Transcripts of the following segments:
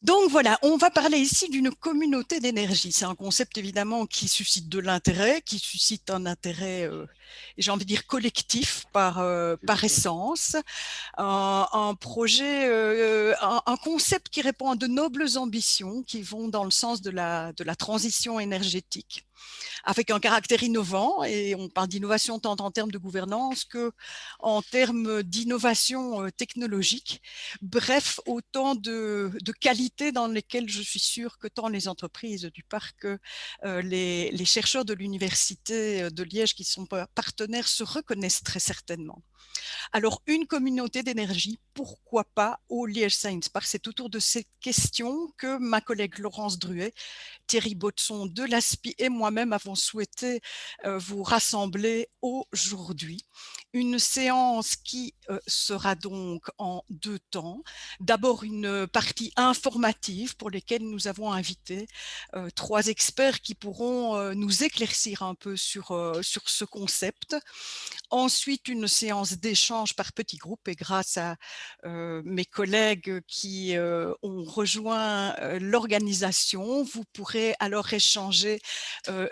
Donc voilà, on va parler ici d'une communauté d'énergie. C'est un concept évidemment qui suscite de l'intérêt, qui suscite un intérêt, j'ai envie de dire collectif par essence. Un projet, un concept qui répond à de nobles ambitions qui vont dans le sens de la transition énergétique, avec un caractère innovant, et on parle d'innovation tant en termes de gouvernance que en termes d'innovation technologique. Bref, autant de qualités dans lesquelles je suis sûre que tant les entreprises du parc que les chercheurs de l'université de Liège qui sont partenaires se reconnaissent très certainement. Alors, une communauté d'énergie, pourquoi pas au Liège Science Park? C'est autour de cette question que ma collègue Laurence Druet, Thierry Botsson de l'ASPI et moi-même avons souhaité vous rassembler aujourd'hui. Une séance qui sera donc en deux temps. D'abord une partie informative pour lesquelles nous avons invité trois experts qui pourront nous éclaircir un peu sur ce concept. Ensuite, une séance d'échange par petits groupes, et grâce à mes collègues qui ont rejoint l'organisation, vous pourrez alors échanger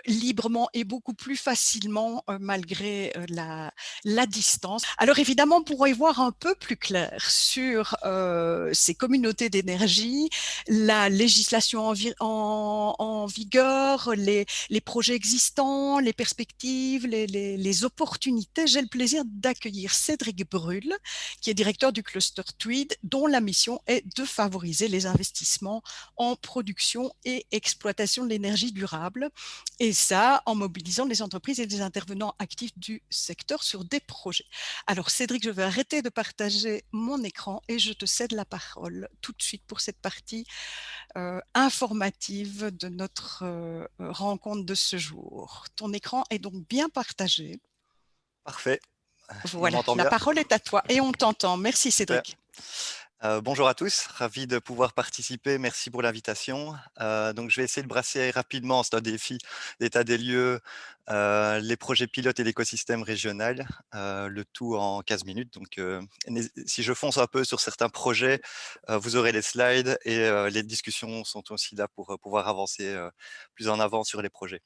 librement et beaucoup plus facilement malgré la distance. Alors évidemment, pour y voir un peu plus clair sur ces communautés d'énergie, la législation en vigueur, les projets existants, les perspectives, les opportunités, j'ai le plaisir d'accueillir Cédric Brull, qui est directeur du cluster Tweed, dont la mission est de favoriser les investissements en production et exploitation de l'énergie durable, et ça en mobilisant les entreprises et les intervenants actifs du secteur sur des projets. Alors Cédric, je vais arrêter de partager mon écran et je te cède la parole tout de suite pour cette partie informative de notre rencontre de ce jour. Ton écran est donc bien partagé. Parfait, on Voilà, m'entend la bien? parole est à toi et on t'entend. Merci Super. Cédric. Bonjour à tous, ravi de pouvoir participer, merci pour l'invitation. Donc je vais essayer de brasser rapidement, c'est un défi, l'état des lieux, les projets pilotes et l'écosystème régional, le tout en 15 minutes. Donc si je fonce un peu sur certains projets, vous aurez les slides et les discussions sont aussi là pour pouvoir avancer plus en avant sur les projets.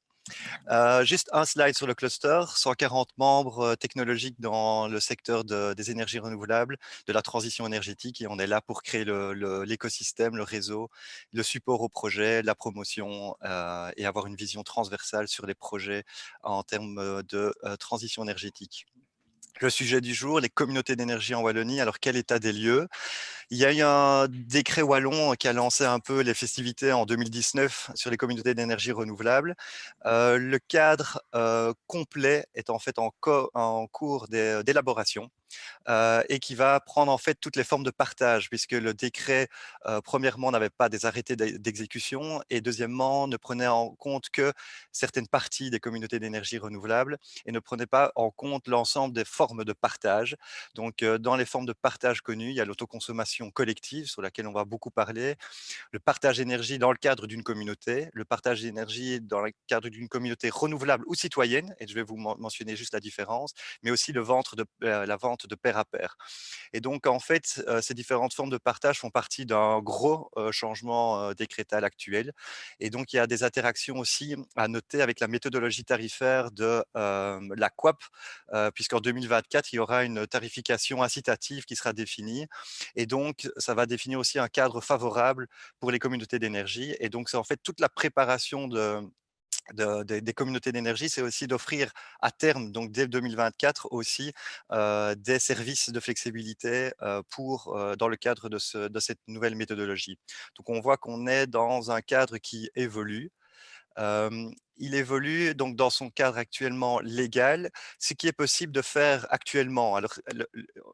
Juste un slide sur le cluster, 140 membres technologiques dans le secteur des énergies renouvelables, de la transition énergétique, et on est là pour créer l'écosystème, le réseau, le support au projet, la promotion et avoir une vision transversale sur les projets en termes de transition énergétique. Le sujet du jour, les communautés d'énergie en Wallonie. Alors, quel état des lieux? Il y a eu un décret wallon qui a lancé un peu les festivités en 2019 sur les communautés d'énergie renouvelable. Le cadre complet est en fait en cours d'élaboration. Et qui va prendre en fait toutes les formes de partage, puisque le décret, premièrement, n'avait pas des arrêtés d'exécution, et deuxièmement, ne prenait en compte que certaines parties des communautés d'énergie renouvelable et ne prenait pas en compte l'ensemble des formes de partage. Donc, dans les formes de partage connues, il y a l'autoconsommation collective, sur laquelle on va beaucoup parler, le partage d'énergie dans le cadre d'une communauté, le partage d'énergie dans le cadre d'une communauté renouvelable ou citoyenne, et je vais vous mentionner juste la différence, mais aussi la vente de pair à pair. Et donc, en fait, ces différentes formes de partage font partie d'un gros changement décrétal actuel. Et donc, il y a des interactions aussi à noter avec la méthodologie tarifaire de la COAP, puisqu'en 2024, il y aura une tarification incitative qui sera définie. Et donc, ça va définir aussi un cadre favorable pour les communautés d'énergie. Et donc, c'est en fait toute la préparation des communautés d'énergie, c'est aussi d'offrir à terme, donc dès 2024 aussi, des services de flexibilité dans le cadre de cette nouvelle méthodologie. Donc on voit qu'on est dans un cadre qui évolue. Il évolue donc dans son cadre actuellement légal, ce qui est possible de faire actuellement. Alors,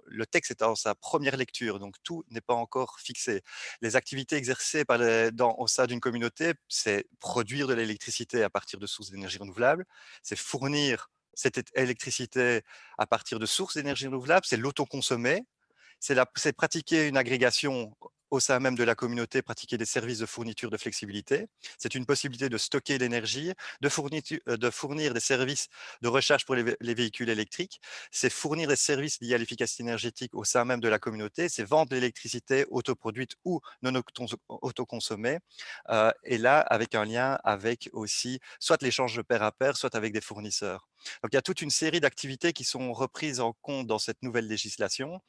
le texte est en sa première lecture, donc tout n'est pas encore fixé. Les activités exercées au sein d'une communauté, c'est produire de l'électricité à partir de sources d'énergie renouvelable, c'est fournir cette électricité à partir de sources d'énergie renouvelable, c'est l'autoconsommer, c'est pratiquer une agrégation au sein même de la communauté, pratiquer des services de fourniture de flexibilité. C'est une possibilité de stocker l'énergie, de fournir des services de recharge pour les véhicules électriques. C'est fournir des services liés à l'efficacité énergétique au sein même de la communauté. C'est vendre l'électricité autoproduite ou non autoconsommée. Et là, avec un lien avec aussi soit l'échange de pair à pair, soit avec des fournisseurs. Donc, il y a toute une série d'activités qui sont reprises en compte dans cette nouvelle législation.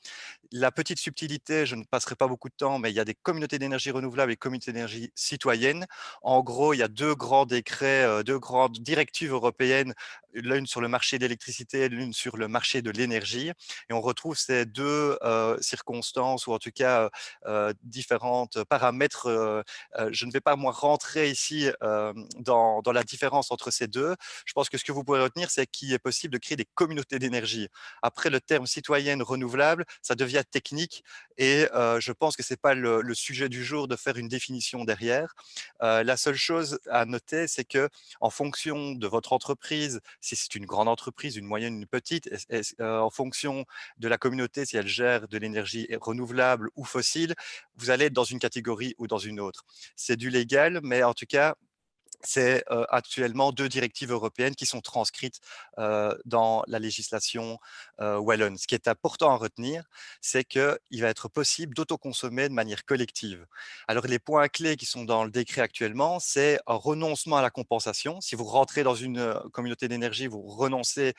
La petite subtilité, je ne passerai pas beaucoup de temps, mais il y a des communautés d'énergie renouvelable et communautés d'énergie citoyenne. En gros, il y a 2 grands décrets, 2 grandes directives européennes, l'une sur le marché de l'électricité, l'une sur le marché de l'énergie. Et on retrouve ces 2 circonstances ou en tout cas, différentes paramètres. Je ne vais pas moi rentrer ici, dans la différence entre ces 2. Je pense que ce que vous pourrez retenir, c'est qu'il est possible de créer des communautés d'énergie. Après, le terme citoyenne renouvelable, ça devient technique et je pense que ce n'est pas le sujet du jour de faire une définition derrière. La seule chose à noter, c'est que en fonction de votre entreprise, si c'est une grande entreprise, une moyenne, une petite, en fonction de la communauté, si elle gère de l'énergie renouvelable ou fossile, vous allez être dans une catégorie ou dans une autre. C'est du légal, mais en tout cas, c'est actuellement 2 directives européennes qui sont transcrites dans la législation wallonne. Ce qui est important à retenir, c'est qu'il va être possible d'autoconsommer de manière collective. Alors les points clés qui sont dans le décret actuellement, c'est un renoncement à la compensation. Si vous rentrez dans une communauté d'énergie, vous renoncez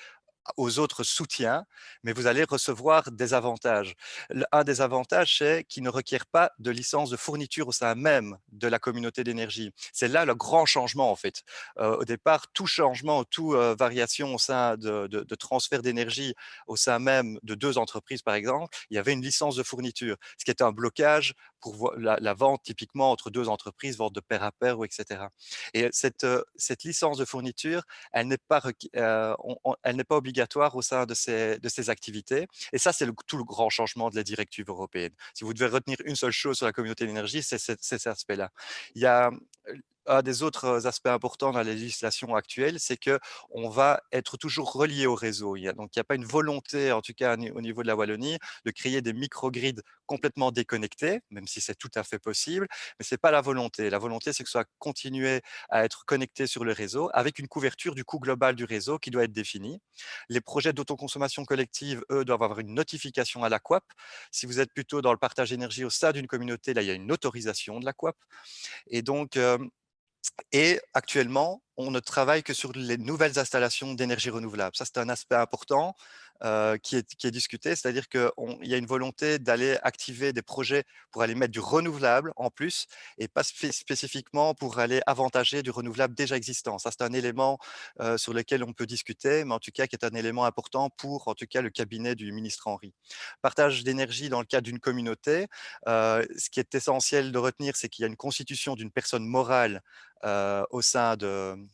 aux autres soutiens, mais vous allez recevoir des avantages. Un des avantages, c'est qu'il ne requiert pas de licence de fourniture au sein même de la communauté d'énergie. C'est là le grand changement, en fait. Au départ, tout changement, toute variation au sein de transfert d'énergie au sein même de 2 entreprises, par exemple, il y avait une licence de fourniture, ce qui était un blocage pour la vente typiquement entre 2 entreprises, vente de pair à pair, ou etc. Et cette licence de fourniture, elle n'est pas, elle n'est pas obligatoire au sein de ces activités. Et ça, c'est tout le grand changement de la directive européenne. Si vous devez retenir une seule chose sur la communauté d'énergie, c'est cet aspect-là. Il y a un des autres aspects importants dans la législation actuelle, c'est que on va être toujours relié au réseau. Donc, il n'y a pas une volonté, en tout cas au niveau de la Wallonie, de créer des microgrids complètement déconnectés, même si c'est tout à fait possible, mais ce n'est pas la volonté. La volonté, c'est que ça soit continuer à être connecté sur le réseau avec une couverture du coût global du réseau qui doit être définie. Les projets d'autoconsommation collective, eux, doivent avoir une notification à l'AQUAP. Si vous êtes plutôt dans le partage d'énergie au sein d'une communauté, là, il y a une autorisation de l'AQUAP. Et donc, et actuellement, on ne travaille que sur les nouvelles installations d'énergie renouvelable. Ça, c'est un aspect important qui est discuté, c'est-à-dire qu'il y a une volonté d'aller activer des projets pour aller mettre du renouvelable en plus et pas spécifiquement pour aller avantager du renouvelable déjà existant. Ça, c'est un élément sur lequel on peut discuter, mais en tout cas qui est un élément important pour, en tout cas, le cabinet du ministre Henry. Partage d'énergie dans le cadre d'une communauté. Ce qui est essentiel de retenir, c'est qu'il y a une constitution d'une personne morale au sein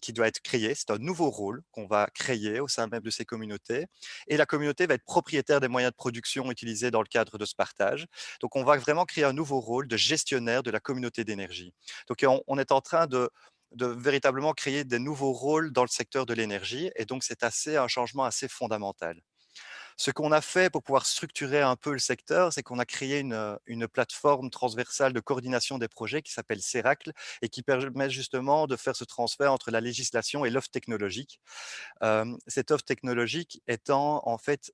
qui doit être créé. C'est un nouveau rôle qu'on va créer au sein même de ces communautés. Et la communauté va être propriétaire des moyens de production utilisés dans le cadre de ce partage. Donc, on va vraiment créer un nouveau rôle de gestionnaire de la communauté d'énergie. Donc, on est en train de véritablement créer des nouveaux rôles dans le secteur de l'énergie. Et donc, c'est un changement assez fondamental. Ce qu'on a fait pour pouvoir structurer un peu le secteur, c'est qu'on a créé une plateforme transversale de coordination des projets qui s'appelle CERACL et qui permet justement de faire ce transfert entre la législation et l'offre technologique. Cette offre technologique étant en fait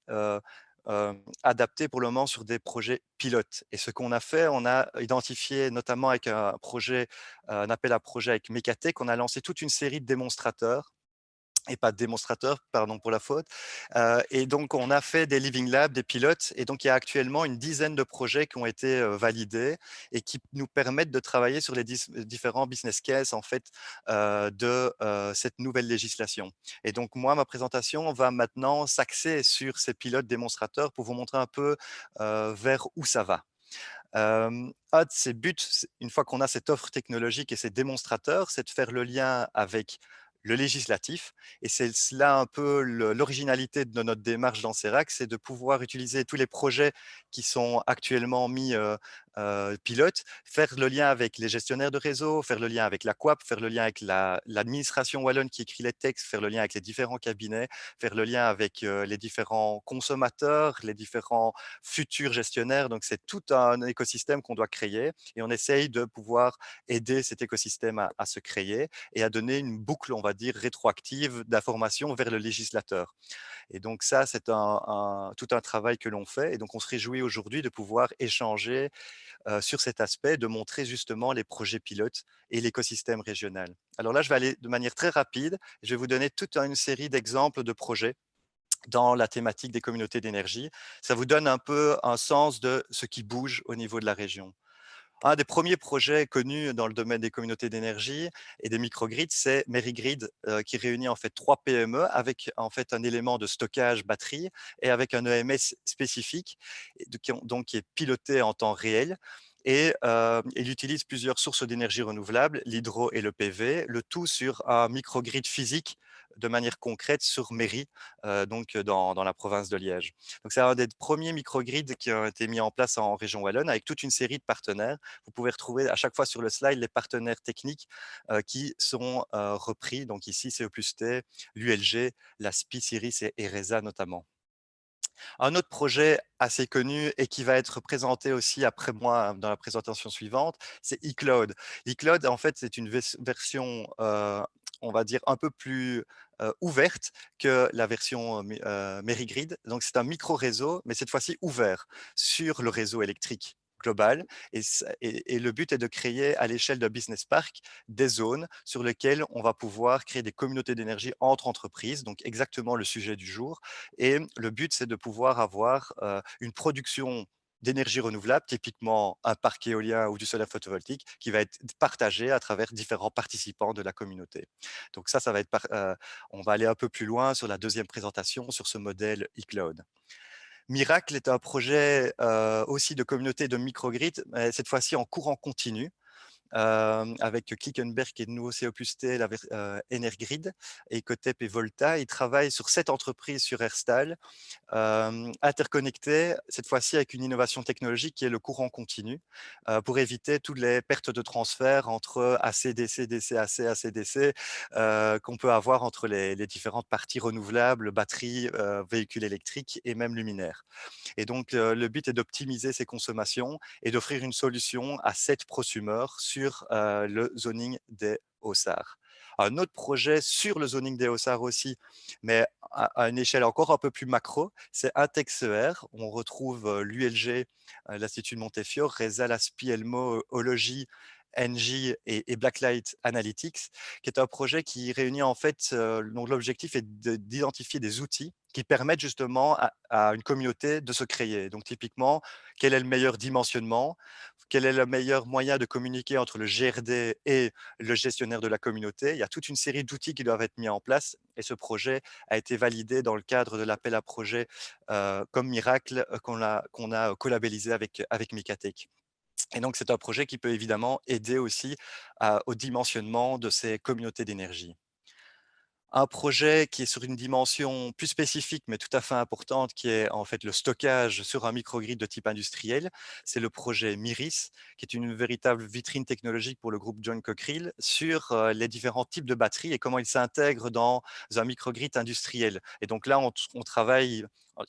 adaptée pour le moment sur des projets pilotes. Et ce qu'on a fait, on a identifié notamment avec un projet, un appel à projet avec Mecatech, on a lancé toute une série de démonstrateurs et pas de démonstrateur, pardon pour la faute. Et donc, on a fait des living labs, des pilotes. Et donc, il y a actuellement une dizaine de projets qui ont été validés et qui nous permettent de travailler sur les différents business cases en fait, de cette nouvelle législation. Et donc, moi, ma présentation va maintenant s'axer sur ces pilotes démonstrateurs pour vous montrer un peu vers où ça va. Un de ses buts, une fois qu'on a cette offre technologique et ces démonstrateurs, c'est de faire le lien avec le législatif. Et c'est cela un peu l'originalité de notre démarche dans CERAC, c'est de pouvoir utiliser tous les projets qui sont actuellement mis pilote, faire le lien avec les gestionnaires de réseau, faire le lien avec la Coop, faire le lien avec l'administration wallonne qui écrit les textes, faire le lien avec les différents cabinets, faire le lien avec les différents consommateurs, les différents futurs gestionnaires. Donc, c'est tout un écosystème qu'on doit créer et on essaye de pouvoir aider cet écosystème à se créer et à donner une boucle, on va dire, rétroactive d'informations vers le législateur. Et donc ça, c'est tout un travail que l'on fait. Et donc, on se réjouit aujourd'hui de pouvoir échanger sur cet aspect, de montrer justement les projets pilotes et l'écosystème régional. Alors là, je vais aller de manière très rapide. Je vais vous donner toute une série d'exemples de projets dans la thématique des communautés d'énergie. Ça vous donne un peu un sens de ce qui bouge au niveau de la région. Un des premiers projets connus dans le domaine des communautés d'énergie et des microgrids, c'est Merigrid, qui réunit en fait 3 PME avec en fait un élément de stockage batterie et avec un EMS spécifique, donc qui est piloté en temps réel. Et il utilise plusieurs sources d'énergie renouvelable, l'hydro et le PV, le tout sur un microgrid physique de manière concrète sur Méry, donc dans la province de Liège. Donc c'est un des premiers microgrids qui ont été mis en place en région wallonne avec toute une série de partenaires. Vous pouvez retrouver à chaque fois sur le slide les partenaires techniques qui sont repris. Donc ici, c'est Opus-T, l'ULG, la SPI, Ciris et ERESA notamment. Un autre projet assez connu et qui va être présenté aussi après moi dans la présentation suivante, c'est eCloud. eCloud, en fait, c'est une version, on va dire, un peu plus ouverte que la version Merigrid. Donc, c'est un micro-réseau, mais cette fois-ci ouvert sur le réseau électrique global. Et le but est de créer à l'échelle d'un business park des zones sur lesquelles on va pouvoir créer des communautés d'énergie entre entreprises, donc exactement le sujet du jour. Et le but, c'est de pouvoir avoir une production d'énergie renouvelable, typiquement un parc éolien ou du solaire photovoltaïque, qui va être partagé à travers différents participants de la communauté. Donc ça va être on va aller un peu plus loin sur la deuxième présentation sur ce modèle eCloud. Miracle est un projet aussi de communauté de microgrid, mais cette fois-ci en courant continu, avec Klickenberg et de nouveau c'est Opus-T, Energrid, Ecotep et Volta. Ils travaillent sur 7 entreprises sur Herstal, interconnectés, cette fois-ci avec une innovation technologique qui est le courant continu, pour éviter toutes les pertes de transfert entre AC-DC, DC-AC, AC-DC, qu'on peut avoir entre les différentes parties renouvelables, batteries, véhicules électriques et même luminaires. Et donc, le but est d'optimiser ces consommations et d'offrir une solution à 7 prosumeurs sur le zoning des Hauts-Sarts. Un autre projet sur le zoning des Hauts-Sarts aussi, mais à une échelle encore un peu plus macro, c'est IntexER. On retrouve l'ULG, l'Institut de Montefiore, Resa, l'ASPI, Elmo, Ology, Engie et Blacklight Analytics, qui est un projet qui réunit en fait, dont l'objectif est d'identifier des outils qui permettent justement à une communauté de se créer. Donc typiquement, quel est le meilleur dimensionnement? Quel est le meilleur moyen de communiquer entre le GRD et le gestionnaire de la communauté? Il y a toute une série d'outils qui doivent être mis en place et ce projet a été validé dans le cadre de l'appel à projet comme Miracle qu'on a collabellisé avec Micatech. Et donc, c'est un projet qui peut évidemment aider aussi au dimensionnement de ces communautés d'énergie. Un projet qui est sur une dimension plus spécifique, mais tout à fait importante, qui est en fait le stockage sur un microgrid de type industriel. C'est le projet MIRIS, qui est une véritable vitrine technologique pour le groupe John Cockerill sur les différents types de batteries et comment ils s'intègrent dans un microgrid industriel. Et donc là,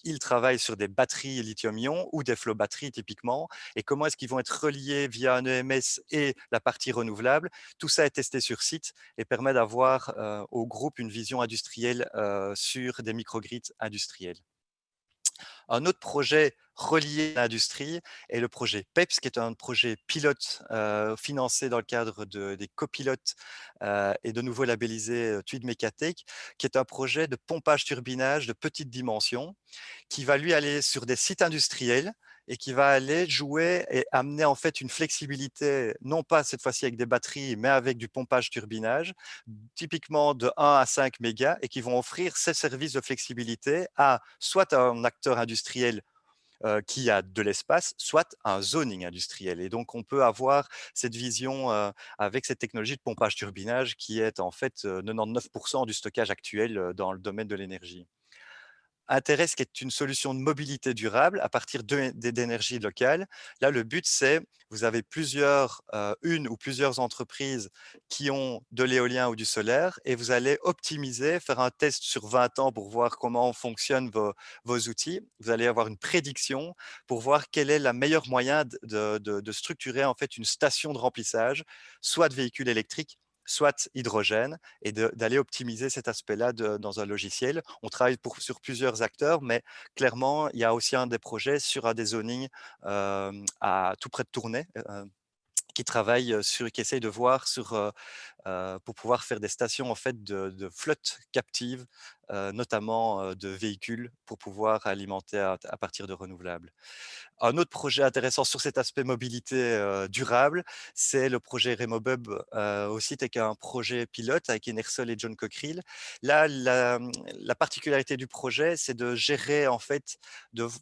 ils travaillent sur des batteries lithium-ion ou des flow batteries typiquement, et comment est-ce qu'ils vont être reliés via un EMS et la partie renouvelable. Tout ça est testé sur site et permet d'avoir au groupe une vision industrielle sur des microgrids industriels. Un autre projet relié à l'industrie est le projet PEPS, qui est un projet pilote financé dans le cadre des copilotes et de nouveau labellisé Tweed Mecatech, qui est un projet de pompage-turbinage de petite dimension qui va lui aller sur des sites industriels et qui va aller jouer et amener en fait une flexibilité, non pas cette fois-ci avec des batteries, mais avec du pompage-turbinage, typiquement de 1 à 5 mégas, et qui vont offrir ces services de flexibilité à soit un acteur industriel qui a de l'espace, soit un zoning industriel. Et donc, on peut avoir cette vision avec cette technologie de pompage-turbinage qui est en fait 99% du stockage actuel dans le domaine de l'énergie. intéresse, qui est une solution de mobilité durable à partir d'énergie locale. Là, le but, c'est, vous avez une ou plusieurs entreprises qui ont de l'éolien ou du solaire et vous allez optimiser, faire un test sur 20 ans pour voir comment fonctionnent vos outils. Vous allez avoir une prédiction pour voir quel est le meilleur moyen de structurer en fait une station de remplissage, soit de véhicules électriques, soit hydrogène, et d'aller optimiser cet aspect-là dans un logiciel. On travaille sur plusieurs acteurs, mais clairement, il y a aussi un des projets sur un des zonings à tout près de Tournai, qui travaille qui essaye de voir pour pouvoir faire des stations en fait de flotte captive, notamment de véhicules pour pouvoir alimenter à partir de renouvelables. Un autre projet intéressant sur cet aspect mobilité durable, c'est le projet Remobub, aussi avec un projet pilote avec Enersol et John Cockerill. Là, la particularité du projet, c'est de gérer en fait,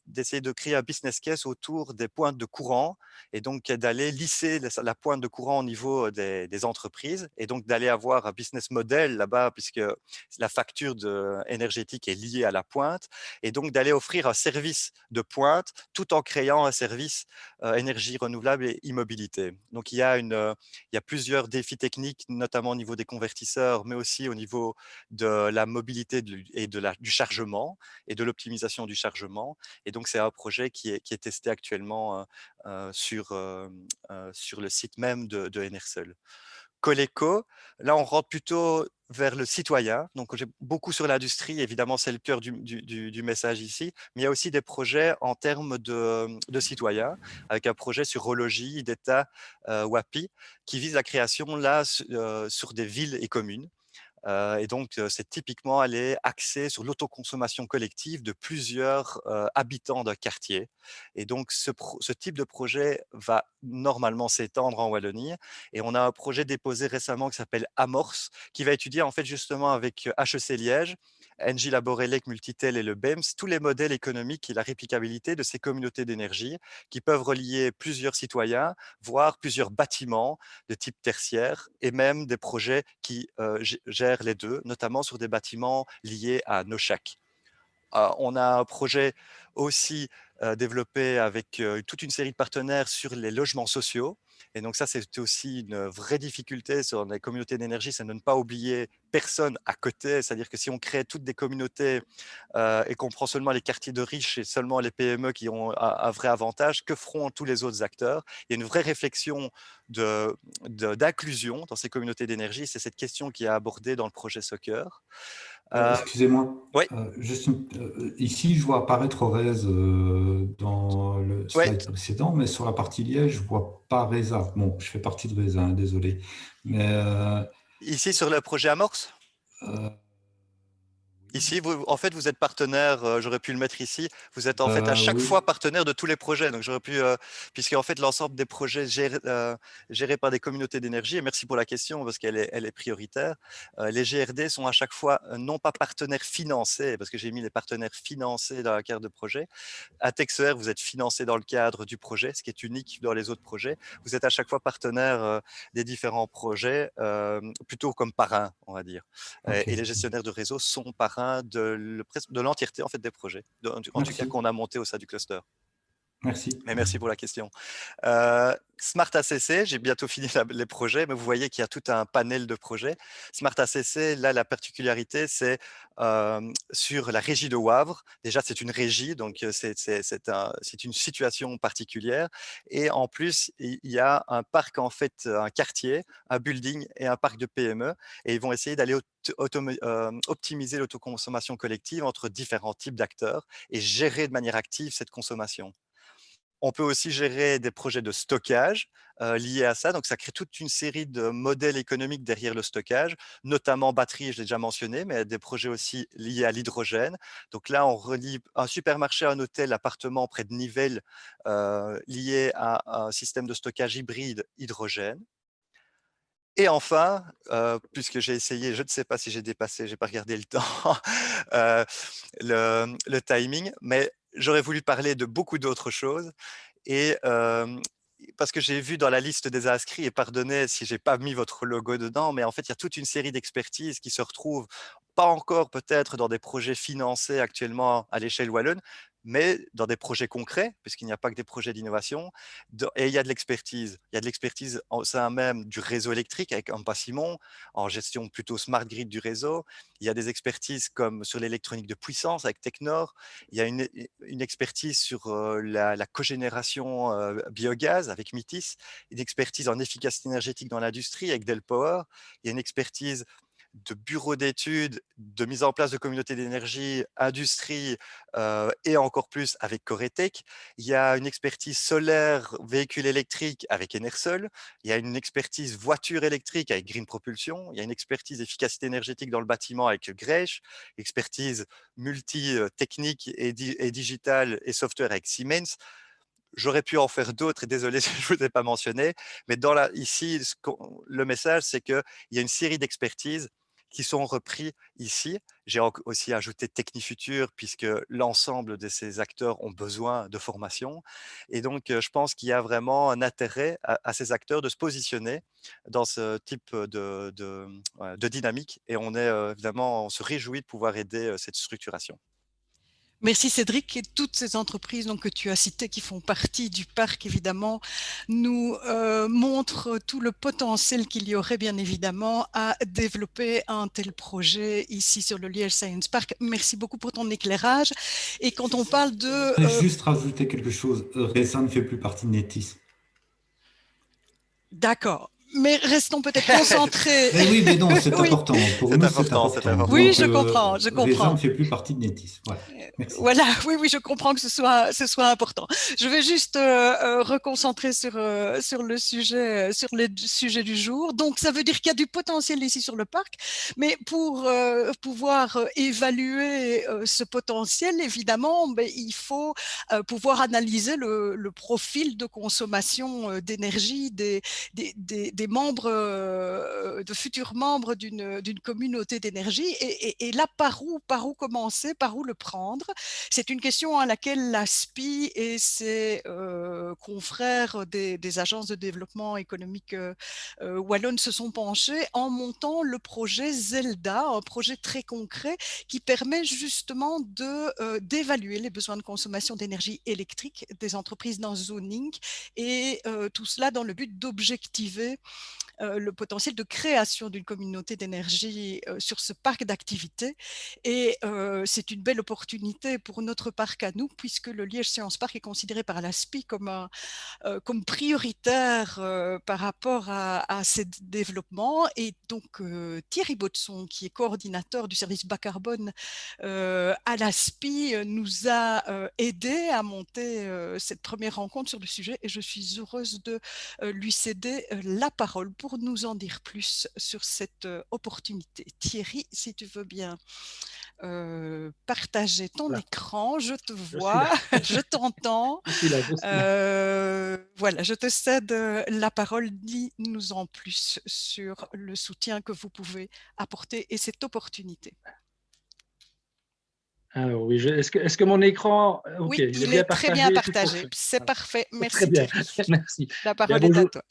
d'essayer de créer un business case autour des pointes de courant et donc d'aller lisser la pointe de courant au niveau des entreprises et donc d'aller avoir un business model là-bas puisque la facture énergétique est liée à la pointe et donc d'aller offrir un service de pointe tout en créant un service énergie renouvelable et immobilité. Donc il y a plusieurs défis techniques, notamment au niveau des convertisseurs, mais aussi au niveau de la mobilité et du chargement et de l'optimisation du chargement. Et donc c'est un projet qui est testé actuellement sur le site même de Enersol. Coleco, là, on rentre plutôt vers le citoyen. Donc, j'ai beaucoup sur l'industrie, évidemment, c'est le cœur du message ici, mais il y a aussi des projets en termes de citoyens, avec un projet sur Rology, Ideta, WAPI, qui vise la création, là, sur des villes et communes. Et donc, c'est typiquement aller axer sur l'autoconsommation collective de plusieurs habitants d'un quartier. Et donc, ce type de projet va normalement s'étendre en Wallonie. Et on a un projet déposé récemment qui s'appelle Amorce, qui va étudier en fait justement avec HEC Liège, Engie Laborelec, Multitel et le BEMS, tous les modèles économiques et la réplicabilité de ces communautés d'énergie qui peuvent relier plusieurs citoyens, voire plusieurs bâtiments de type tertiaire et même des projets qui gèrent les deux, notamment sur des bâtiments liés à Noshak. On a un projet aussi développé avec toute une série de partenaires sur les logements sociaux. Et donc ça, c'est aussi une vraie difficulté sur les communautés d'énergie, c'est de ne pas oublier personne à côté. C'est-à-dire que si on crée toutes des communautés et qu'on prend seulement les quartiers de riches et seulement les PME qui ont un vrai avantage, que feront tous les autres acteurs? Il y a une vraie réflexion d'inclusion dans ces communautés d'énergie. C'est cette question qui est abordée dans le projet Soccer. Excusez-moi, Oui, ici je vois apparaître Orez dans le oui. slide précédent, mais sur la partie Liège, je vois pas Reza. Bon, je fais partie de Reza, hein, désolé. Mais Ici, sur le projet Amorce, euh, ici, en fait, vous êtes partenaire, j'aurais pu le mettre ici, vous êtes en fait à chaque oui, fois partenaire de tous les projets. Donc, j'aurais pu, puisque en fait, l'ensemble des projets gérés par des communautés d'énergie, et merci pour la question parce elle est prioritaire, les GRD sont à chaque fois non pas partenaires financés, parce que j'ai mis les partenaires financés dans la carte de projet. À Texer, vous êtes financé dans le cadre du projet, ce qui est unique dans les autres projets. Vous êtes à chaque fois partenaire des différents projets, plutôt comme parrain, on va dire. ok, Et les gestionnaires de réseau sont parrains de l'entièreté en fait, des projets, en tout cas merci, qu'on a monté au sein du cluster. merci. Mais merci pour la question. Smart ACC, j'ai bientôt fini les projets, mais vous voyez qu'il y a tout un panel de projets. Smart ACC, là, la particularité, c'est sur la régie de Wavre. Déjà, c'est une régie, donc c'est une situation particulière. Et en plus, il y a un parc, en fait, un quartier, un building et un parc de PME. Et ils vont essayer d'aller optimiser l'autoconsommation collective entre différents types d'acteurs et gérer de manière active cette consommation. On peut aussi gérer des projets de stockage liés à ça. Donc, ça crée toute une série de modèles économiques derrière le stockage, notamment batterie, je l'ai déjà mentionné, mais des projets aussi liés à l'hydrogène. Donc là, on relie un supermarché, un hôtel, appartement près de Nivelles lié à un système de stockage hybride hydrogène. Et enfin, puisque j'ai essayé, je ne sais pas si j'ai dépassé, j'ai pas regardé le temps, euh, le timing, mais j'aurais voulu parler de beaucoup d'autres choses. Et parce que j'ai vu dans la liste des inscrits, et pardonnez si j'ai pas mis votre logo dedans, mais en fait, il y a toute une série d'expertises qui se retrouvent pas encore peut-être dans des projets financés actuellement à l'échelle wallonne, mais dans des projets concrets, puisqu'il n'y a pas que des projets d'innovation. Et il y a de l'expertise. Il y a de l'expertise au sein même du réseau électrique avec Ampa Simon, en gestion plutôt smart grid du réseau. Il y a des expertises comme sur l'électronique de puissance avec Technor. Il y a une expertise sur la cogénération biogaz avec Mitis, une expertise en efficacité énergétique dans l'industrie avec Del Power. Il y a une expertise de bureaux d'études, de mise en place de communautés d'énergie, industrie et encore plus avec Coretech. Il y a une expertise solaire, véhicules électriques avec Enersol. Il y a une expertise voiture électrique avec Green Propulsion. Il y a une expertise efficacité énergétique dans le bâtiment avec Grech. Expertise multi-technique et digitale et software avec Siemens. J'aurais pu en faire d'autres et désolé si je ne vous ai pas mentionné, mais ici, le message, c'est qu'il y a une série d'expertises qui sont repris ici. J'ai aussi ajouté Technifutur puisque l'ensemble de ces acteurs ont besoin de formation. Et donc, je pense qu'il y a vraiment un intérêt à ces acteurs de se positionner dans ce type de dynamique. Et évidemment, on se réjouit de pouvoir aider cette structuration. Merci Cédric, et toutes ces entreprises donc, que tu as citées qui font partie du parc évidemment nous montrent tout le potentiel qu'il y aurait bien évidemment à développer un tel projet ici sur le Liège Science Park. Merci beaucoup pour ton éclairage. Et quand on parle de... Je voudrais juste rajouter quelque chose. Reza ne fait plus partie de Netis. D'accord. Mais restons peut-être concentrés. Mais oui, mais non, c'est Oui. important. Pour C'est nous, c'est important, c'est important. important. Oui, Donc, je comprends, je Reza comprends. ne fait plus partie de Netis. Voilà. Merci. Voilà, oui, oui, je comprends que ce soit important. Je vais juste reconcentrer sur le sujet du jour. Donc, ça veut dire qu'il y a du potentiel ici sur le parc, mais pour pouvoir évaluer ce potentiel, évidemment, ben, il faut pouvoir analyser le profil de consommation d'énergie des membres, de futurs membres d'une communauté d'énergie. Et là, par où commencer, par où le prendre? C'est une question à laquelle l'ASPI et ses confrères des agences de développement économique wallonne se sont penchés en montant le projet Zelda, un projet très concret qui permet justement d'évaluer les besoins de consommation d'énergie électrique des entreprises dans ce zoning, et tout cela dans le but d'objectiver le potentiel de création d'une communauté d'énergie sur ce parc d'activités. Et c'est une belle opportunité pour notre parc à nous, puisque le Liège Science Park est considéré par l'ASPI comme prioritaire par rapport à ces développements. Et donc Thierry Baudson, qui est coordinateur du service bas carbone à l'ASPI, nous a aidé à monter cette première rencontre sur le sujet, et je suis heureuse de lui céder la parole pour nous en dire plus sur cette opportunité. Thierry, si tu veux bien partager ton Voilà. écran, je te Je suis vois, là. je t'entends. Je suis là, je suis là. Voilà, je te cède la parole. Dis-nous en plus sur le soutien que vous pouvez apporter et cette opportunité. Alors oui, est-ce que mon écran, ok, Oui, il est il bien est très bien partagé, tout partagé. fonctionne. C'est Voilà. parfait. C'est très Merci bien, Thierry. merci. La Bien, parole est à toi.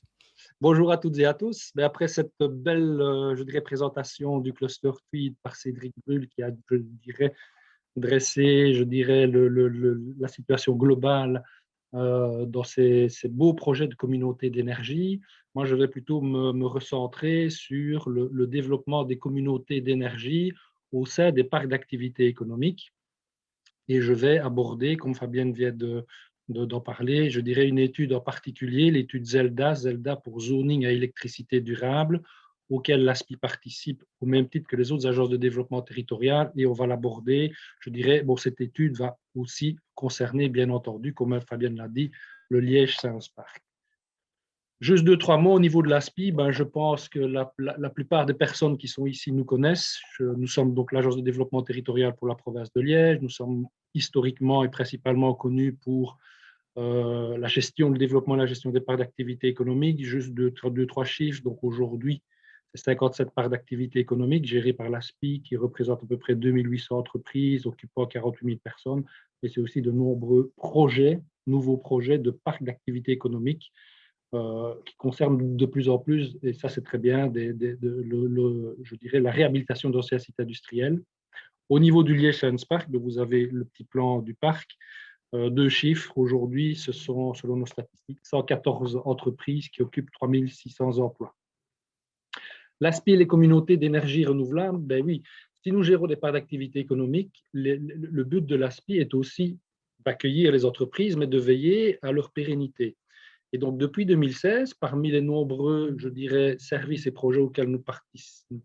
bonjour à toutes et à tous. Mais après cette belle, je dirais, présentation du cluster tweed par Cédric Brull, qui a, je dirais, dressé, je dirais, la situation globale dans ces beaux projets de communauté d'énergie, moi, je vais plutôt me recentrer sur le développement des communautés d'énergie au sein des parcs d'activité économique. Et je vais aborder, comme Fabienne vient d'en parler, je dirais une étude en particulier, l'étude Zelda, Zelda pour zoning à électricité durable, auquel l'ASPI participe au même titre que les autres agences de développement territorial, et on va l'aborder. Je dirais, bon, cette étude va aussi concerner, bien entendu, comme Fabienne l'a dit, le Liège Science Park. Juste deux, trois mots au niveau de l'ASPI. Ben, je pense que la plupart des personnes qui sont ici nous connaissent. Nous sommes donc l'Agence de développement territorial pour la province de Liège. Nous sommes historiquement et principalement connus pour la gestion, le développement et la gestion des parts d'activité économique. Juste deux, trois chiffres. Donc aujourd'hui, c'est 57 parts d'activité économique gérées par l'ASPI qui représentent à peu près 2800 entreprises occupant 48 000 personnes. Et c'est aussi de nombreux projets, nouveaux projets de parcs d'activité économique qui concerne de plus en plus, et ça c'est très bien, je dirais la réhabilitation d'anciens sites industriels. Au niveau du Liège Science Park, vous avez le petit plan du parc. Deux chiffres, aujourd'hui, ce sont, selon nos statistiques, 114 entreprises qui occupent 3600 emplois. L'aspect les communautés d'énergie renouvelable, ben oui, si nous gérons des parts d'activité économique, le but de l'ASPI est aussi d'accueillir les entreprises, mais de veiller à leur pérennité. Et donc, depuis 2016, parmi les nombreux, je dirais, services et projets auxquels nous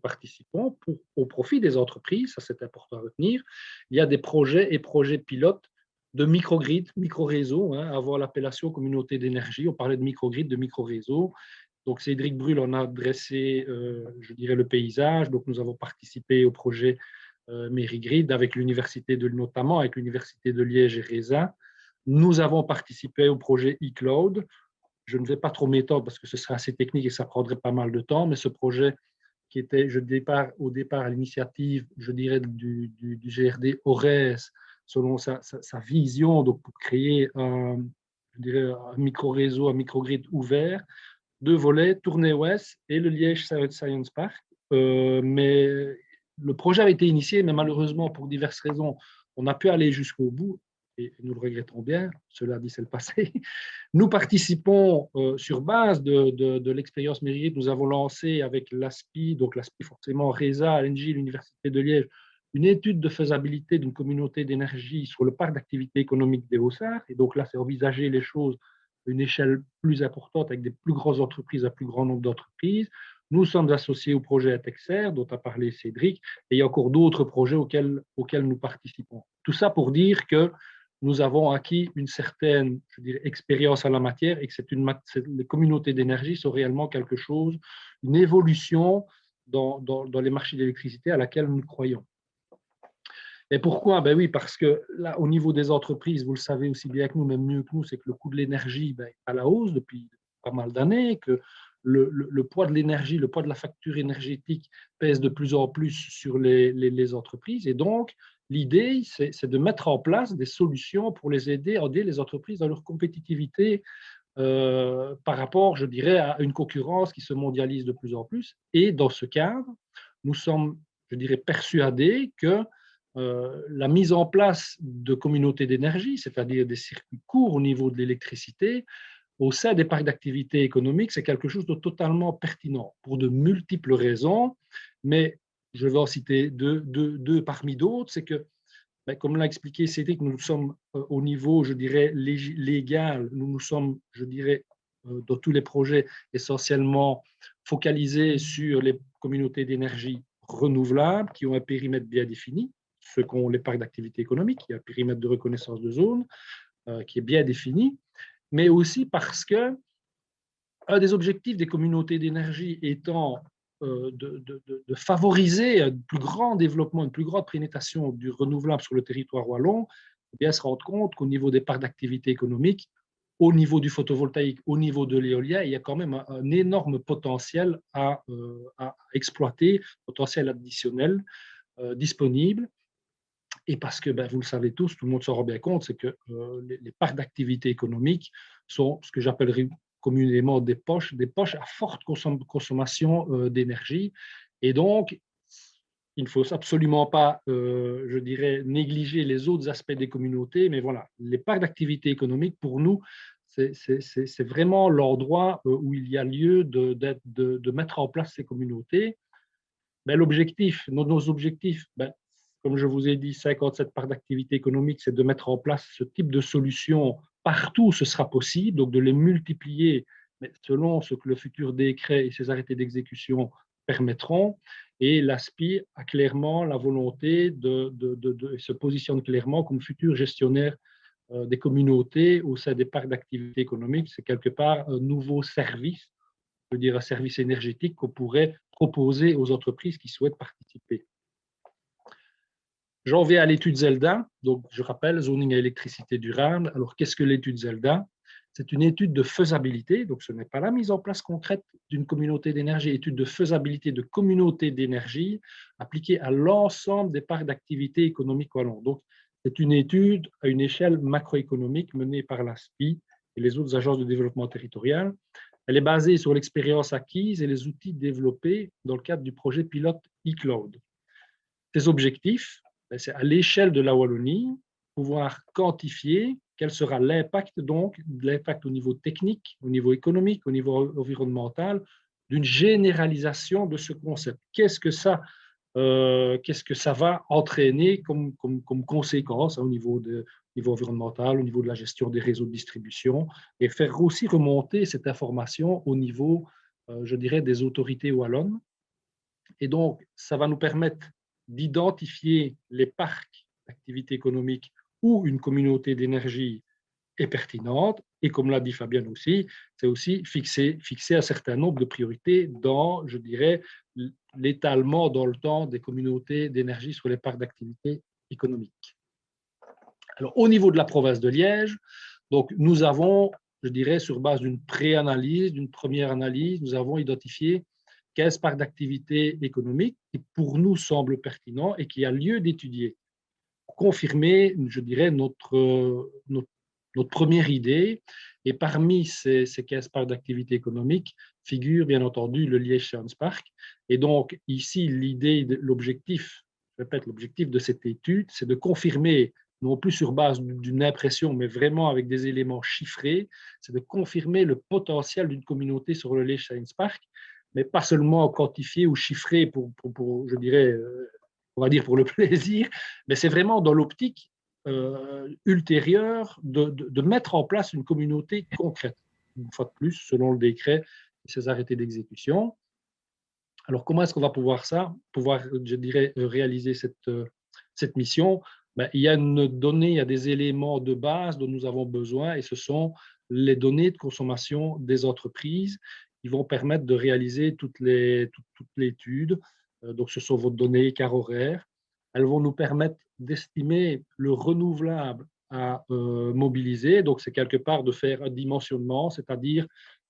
participons, au profit des entreprises, ça c'est important à retenir, il y a des projets et projets pilotes de microgrid, micro-réseaux, avant l'appellation communauté d'énergie. On parlait de microgrid, de micro-réseaux. Donc, Cédric Brul en a dressé, je dirais, le paysage. Donc, nous avons participé au projet Mérigrid avec l'université notamment avec l'université de Liège et RESA. Nous avons participé au projet eCloud. Je ne vais pas trop m'étendre parce que ce serait assez technique et ça prendrait pas mal de temps, mais ce projet qui était au départ à l'initiative, je dirais, du GRD ORES, selon sa vision, donc pour créer un micro-réseau, un microgrid ouvert, 2 volets, Tournai Ouest et le Liège Science Park. Mais le projet avait été initié, mais malheureusement, pour diverses raisons, on n'a pu aller jusqu'au bout, et nous le regrettons bien, cela dit, c'est le passé. Nous participons sur base de l'expérience Mérigrid. Nous avons lancé avec l'ASPI, donc l'ASPI forcément, RESA, LNJ, l'Université de Liège, une étude de faisabilité d'une communauté d'énergie sur le parc d'activité économique des Hauts-Sarts. Et donc là, c'est envisager les choses à une échelle plus importante avec des plus grosses entreprises, un plus grand nombre d'entreprises. Nous sommes associés au projet Atexer, dont a parlé Cédric, et il y a encore d'autres projets auxquels nous participons. Tout ça pour dire que nous avons acquis une certaine, je dirais, expérience en la matière et que les communautés d'énergie sont réellement quelque chose, une évolution dans les marchés d'électricité à laquelle nous croyons. Et pourquoi? Ben oui, parce que là, au niveau des entreprises, vous le savez aussi bien que nous, même mieux que nous, c'est que le coût de l'énergie est à la hausse depuis pas mal d'années, que le poids de l'énergie, le poids de la facture énergétique pèse de plus en plus sur les entreprises. Et donc, l'idée, c'est de mettre en place des solutions pour les aider les entreprises dans leur compétitivité par rapport, je dirais, à une concurrence qui se mondialise de plus en plus. Et dans ce cadre, nous sommes, je dirais, persuadés que la mise en place de communautés d'énergie, c'est-à-dire des circuits courts au niveau de l'électricité, au sein des parcs d'activité économique, c'est quelque chose de totalement pertinent pour de multiples raisons, mais je vais en citer deux parmi d'autres. C'est que, comme l'a expliqué Cédric, nous sommes au niveau, je dirais, légal, nous sommes, je dirais, dans tous les projets essentiellement focalisés sur les communautés d'énergie renouvelables qui ont un périmètre bien défini, ceux qu'ont les parcs d'activité économique, qui a un périmètre de reconnaissance de zone qui est bien défini, mais aussi parce que un des objectifs des communautés d'énergie étant de favoriser un plus grand développement, une plus grande pénétration du renouvelable sur le territoire wallon, eh bien se rendre compte qu'au niveau des parcs d'activité économique, au niveau du photovoltaïque, au niveau de l'éolien, il y a quand même un énorme potentiel à exploiter, potentiel additionnel disponible. Et parce que, vous le savez tous, tout le monde s'en rend bien compte, c'est que les parcs d'activité économique sont ce que j'appellerais communément des poches à forte consommation d'énergie. Et donc, il ne faut absolument pas, je dirais, négliger les autres aspects des communautés, mais voilà, les parcs d'activité économique, pour nous, c'est vraiment l'endroit où il y a lieu de mettre en place ces communautés. L'objectif, nos objectifs, comme je vous ai dit, 57 parcs d'activité économique, c'est de mettre en place ce type de solution partout où ce sera possible, donc de les multiplier, mais selon ce que le futur décret et ses arrêtés d'exécution permettront. Et l'ASPI a clairement la volonté se positionne clairement comme futur gestionnaire des communautés au sein des parcs d'activité économique. C'est quelque part un nouveau service, je veux dire un service énergétique qu'on pourrait proposer aux entreprises qui souhaitent participer. J'en viens à l'étude ZELDA. Donc, je rappelle, zoning à électricité durable. Alors, qu'est-ce que l'étude ZELDA? C'est une étude de faisabilité. Donc, ce n'est pas la mise en place concrète d'une communauté d'énergie, étude de faisabilité de communauté d'énergie appliquée à l'ensemble des parcs d'activité économique wallon. Donc, c'est une étude à une échelle macroéconomique menée par l'ASPI et les autres agences de développement territorial. Elle est basée sur l'expérience acquise et les outils développés dans le cadre du projet pilote eCloud. Ces objectifs, c'est à l'échelle de la Wallonie, pouvoir quantifier quel sera l'impact, donc l'impact au niveau technique, au niveau économique, au niveau environnemental, d'une généralisation de ce concept. Qu'est-ce que ça va entraîner comme conséquence au niveau environnemental, au niveau de la gestion des réseaux de distribution, et faire aussi remonter cette information au niveau, je dirais, des autorités wallonnes. Et donc, ça va nous permettre d'identifier les parcs d'activité économique où une communauté d'énergie est pertinente. Et comme l'a dit Fabienne aussi, c'est aussi fixer un certain nombre de priorités dans, je dirais, l'étalement dans le temps des communautés d'énergie sur les parcs d'activité économique. Alors, au niveau de la province de Liège, donc, nous avons, je dirais, sur base d'une pré-analyse, d'une première analyse, nous avons identifié 15 parcs d'activité économique qui, pour nous, semblent pertinents et qui a lieu d'étudier. Confirmer, je dirais, notre première idée. Et parmi ces 15 parcs d'activité économique figure, bien entendu, le Liège Science Park. Et donc, ici, l'objectif de cette étude, c'est de confirmer, non plus sur base d'une impression, mais vraiment avec des éléments chiffrés, c'est de confirmer le potentiel d'une communauté sur le Liège Science Park, mais pas seulement quantifié ou chiffré pour je dirais, on va dire pour le plaisir, mais c'est vraiment dans l'optique ultérieure de mettre en place une communauté concrète, une fois de plus, selon le décret et ses arrêtés d'exécution. Alors, comment est-ce qu'on va pouvoir je dirais, réaliser cette mission? Ben, il y a une donnée, il y a des éléments de base dont nous avons besoin, et ce sont les données de consommation des entreprises qui vont permettre de réaliser toute l'étude. Donc, ce sont vos données écart horaire. Elles vont nous permettre d'estimer le renouvelable à mobiliser. Donc, c'est quelque part de faire un dimensionnement, c'est-à-dire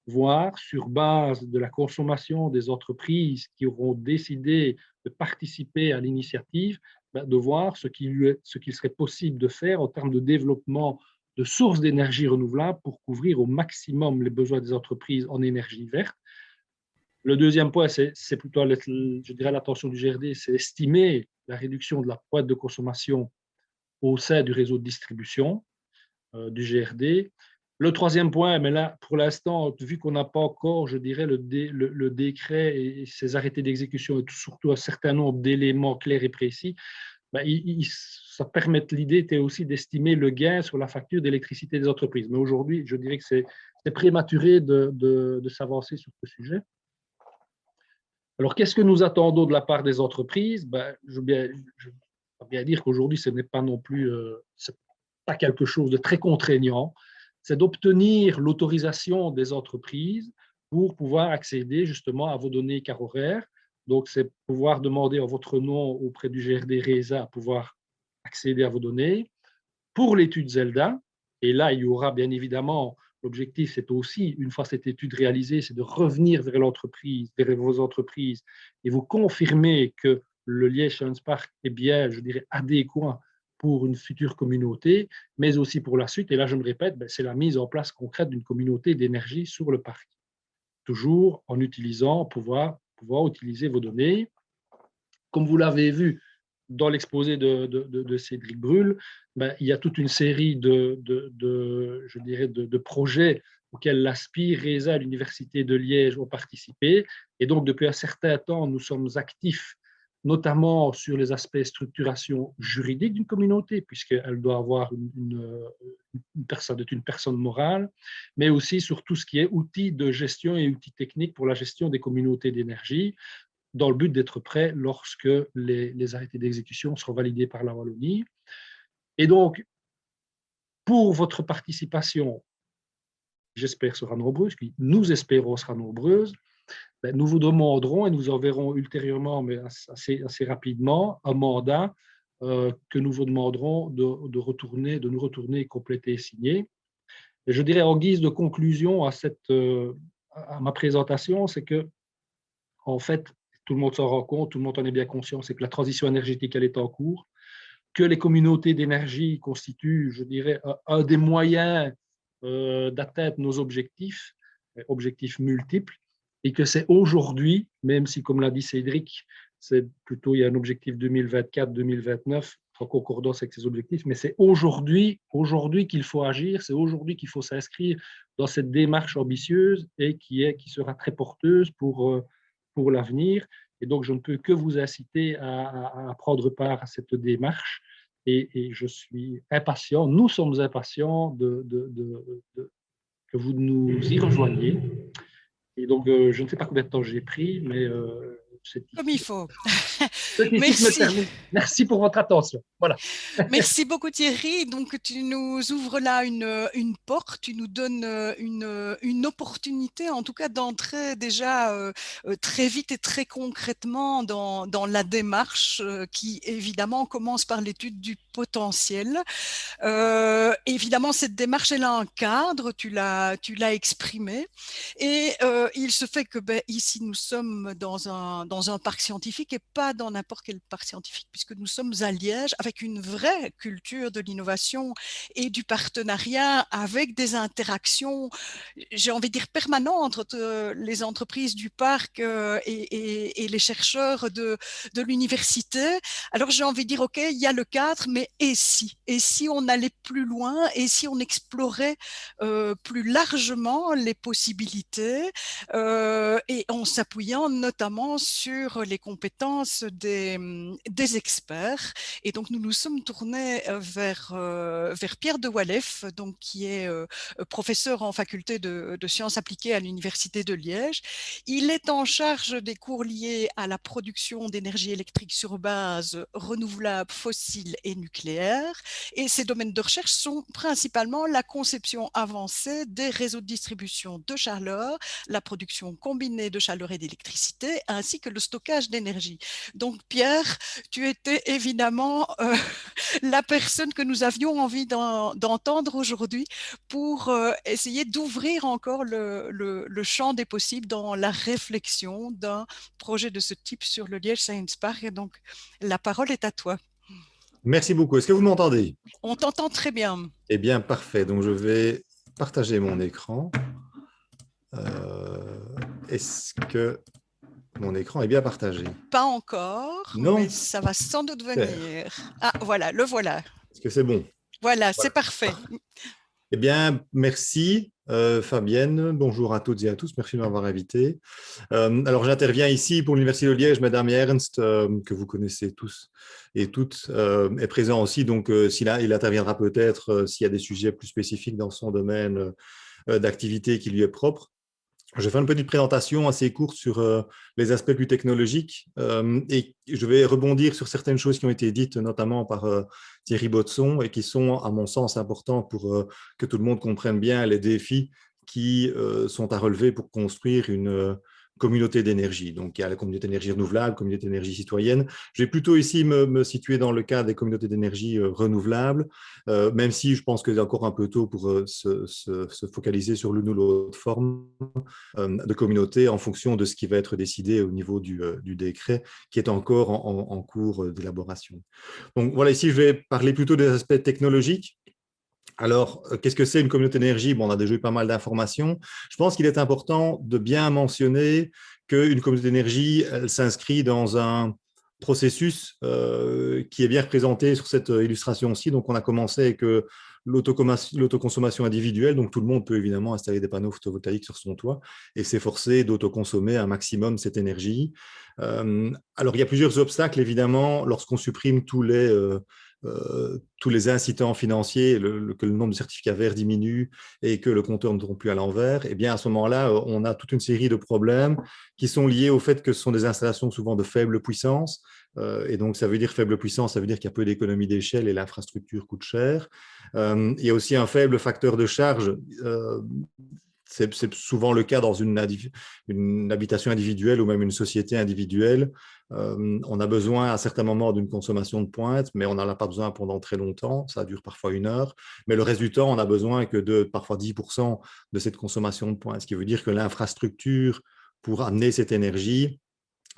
voir sur base de la consommation des entreprises qui auront décidé de participer à l'initiative, de voir ce qu'il serait possible de faire en termes de développement de sources d'énergie renouvelable pour couvrir au maximum les besoins des entreprises en énergie verte. Le deuxième point, c'est plutôt, je dirais, l'attention du GRD, c'est estimer la réduction de la pointe de consommation au sein du réseau de distribution du GRD. Le troisième point, mais là, pour l'instant, vu qu'on n'a pas encore, je dirais, le décret et ses arrêtés d'exécution et surtout un certain nombre d'éléments clairs et précis, ben, ça permet, l'idée était aussi d'estimer le gain sur la facture d'électricité des entreprises. Mais aujourd'hui, je dirais que c'est prématuré de s'avancer sur ce sujet. Alors, qu'est-ce que nous attendons de la part des entreprises? Ben, je vais bien dire qu'aujourd'hui, ce n'est pas non plus pas quelque chose de très contraignant. C'est d'obtenir l'autorisation des entreprises pour pouvoir accéder justement à vos données écart horaire. Donc, c'est pouvoir demander en votre nom auprès du GRD RESA à pouvoir accéder à vos données. Pour l'étude ZELDA, et là, il y aura bien évidemment, l'objectif, c'est aussi, une fois cette étude réalisée, c'est de revenir vers l'entreprise, vers vos entreprises, et vous confirmer que le Liège Science Park est bien, je dirais, adéquat pour une future communauté, mais aussi pour la suite. Et là, je me répète, c'est la mise en place concrète d'une communauté d'énergie sur le parc. Toujours en utilisant, pouvoir utiliser vos données. Comme vous l'avez vu dans l'exposé de Cédric Bruhl, il y a toute une série je dirais, de projets auxquels l'ASPIR, RESA, l'Université de Liège ont participé. Et donc, depuis un certain temps, nous sommes actifs, notamment sur les aspects structuration juridique d'une communauté, puisqu'elle doit avoir une personne morale, mais aussi sur tout ce qui est outils de gestion et outils techniques pour la gestion des communautés d'énergie, dans le but d'être prêt lorsque les arrêtés d'exécution seront validés par la Wallonie. Et donc, pour votre participation, j'espère sera nombreuse, nous espérons sera nombreuse, nous vous demanderons et nous enverrons ultérieurement, mais assez rapidement, un mandat que nous vous demanderons de nous retourner, compléter et signer. Et je dirais en guise de conclusion à ma présentation, c'est que, en fait, tout le monde s'en rend compte, tout le monde en est bien conscient, c'est que la transition énergétique, elle est en cours, que les communautés d'énergie constituent, je dirais, un des moyens d'atteindre nos objectifs, objectifs multiples, et que c'est aujourd'hui, même si, comme l'a dit Cédric, c'est plutôt, il y a un objectif 2024-2029, en concordance avec ces objectifs, mais c'est aujourd'hui qu'il faut agir, c'est aujourd'hui qu'il faut s'inscrire dans cette démarche ambitieuse et qui sera très porteuse pour l'avenir. Et donc, je ne peux que vous inciter à prendre part à cette démarche. Et je suis impatient, nous sommes impatients que vous nous y rejoigniez. Et donc, je ne sais pas combien de temps j'ai pris, mais Comme il faut. Merci. Merci pour votre attention. Voilà. Merci beaucoup Thierry. Donc tu nous ouvres là une porte, tu nous donnes une opportunité en tout cas d'entrer déjà très vite et très concrètement dans la démarche qui évidemment commence par l'étude du potentiel. Évidemment cette démarche elle a un cadre, tu l'as exprimé et il se fait que ici nous sommes dans un parc scientifique et pas dans n'importe quel parc scientifique puisque nous sommes à Liège avec une vraie culture de l'innovation et du partenariat avec des interactions, j'ai envie de dire permanentes entre les entreprises du parc et les chercheurs de l'université. Alors j'ai envie de dire, ok, il y a le cadre, mais et si on allait plus loin, et si on explorait plus largement les possibilités et en s'appuyant notamment sur les compétences des experts. Et donc nous nous sommes tournés vers Pierre de Walef, donc qui est professeur en faculté de sciences appliquées à l'université de Liège. Il est en charge des cours liés à la production d'énergie électrique sur base renouvelable, fossile et nucléaire. Et ses domaines de recherche sont principalement la conception avancée des réseaux de distribution de chaleur, la production combinée de chaleur et d'électricité, ainsi que le stockage d'énergie. Donc Pierre, tu étais évidemment la personne que nous avions envie d'entendre aujourd'hui pour essayer d'ouvrir encore le champ des possibles dans la réflexion d'un projet de ce type sur le Liège Science Park. Et donc, la parole est à toi. Merci beaucoup. Est-ce que vous m'entendez? On t'entend très bien. Eh bien, parfait. Donc, je vais partager mon écran. Est-ce que mon écran est bien partagé? Pas encore, non, mais ça va sans doute venir. Ah, voilà, le voilà. Est-ce que c'est bon? Voilà, c'est parfait. Eh bien, merci Fabienne. Bonjour à toutes et à tous. Merci de m'avoir invité. Alors, j'interviens ici pour l'Université de Liège. Madame Ernst, que vous connaissez tous et toutes, est présent aussi. Donc, il interviendra peut-être s'il y a des sujets plus spécifiques dans son domaine d'activité qui lui est propre. Je vais faire une petite présentation assez courte sur les aspects plus technologiques et je vais rebondir sur certaines choses qui ont été dites, notamment par Thierry Botsson et qui sont, à mon sens, importantes pour que tout le monde comprenne bien les défis qui sont à relever pour construire une communauté d'énergie. Donc, il y a la communauté d'énergie renouvelable, communauté d'énergie citoyenne. Je vais plutôt ici me situer dans le cas des communautés d'énergie renouvelables, même si je pense qu'il est encore un peu tôt pour se focaliser sur l'une ou l'autre forme de communauté en fonction de ce qui va être décidé au niveau du décret qui est encore en cours d'élaboration. Donc, voilà, ici, je vais parler plutôt des aspects technologiques. Alors, qu'est-ce que c'est une communauté d'énergie? Bon, on a déjà eu pas mal d'informations. Je pense qu'il est important de bien mentionner qu'une communauté d'énergie, elle s'inscrit dans un processus qui est bien représenté sur cette illustration-ci. Donc, on a commencé avec l'autoconsommation individuelle. Donc, tout le monde peut évidemment installer des panneaux photovoltaïques sur son toit et s'efforcer d'autoconsommer un maximum cette énergie. Alors, il y a plusieurs obstacles, évidemment, lorsqu'on supprime tous les incitants financiers, que le nombre de certificats verts diminue et que le compteur ne tourne plus à l'envers, eh bien à ce moment-là, on a toute une série de problèmes qui sont liés au fait que ce sont des installations souvent de faible puissance. Et donc, ça veut dire faible puissance, ça veut dire qu'il y a peu d'économie d'échelle et l'infrastructure coûte cher. Il y a aussi un faible facteur de charge. C'est souvent le cas dans une habitation individuelle ou même une société individuelle. On a besoin à certains moments d'une consommation de pointe, mais on n'en a pas besoin pendant très longtemps. Ça dure parfois 1 heure. Mais le reste du temps, on a besoin que de parfois 10% de cette consommation de pointe. Ce qui veut dire que l'infrastructure pour amener cette énergie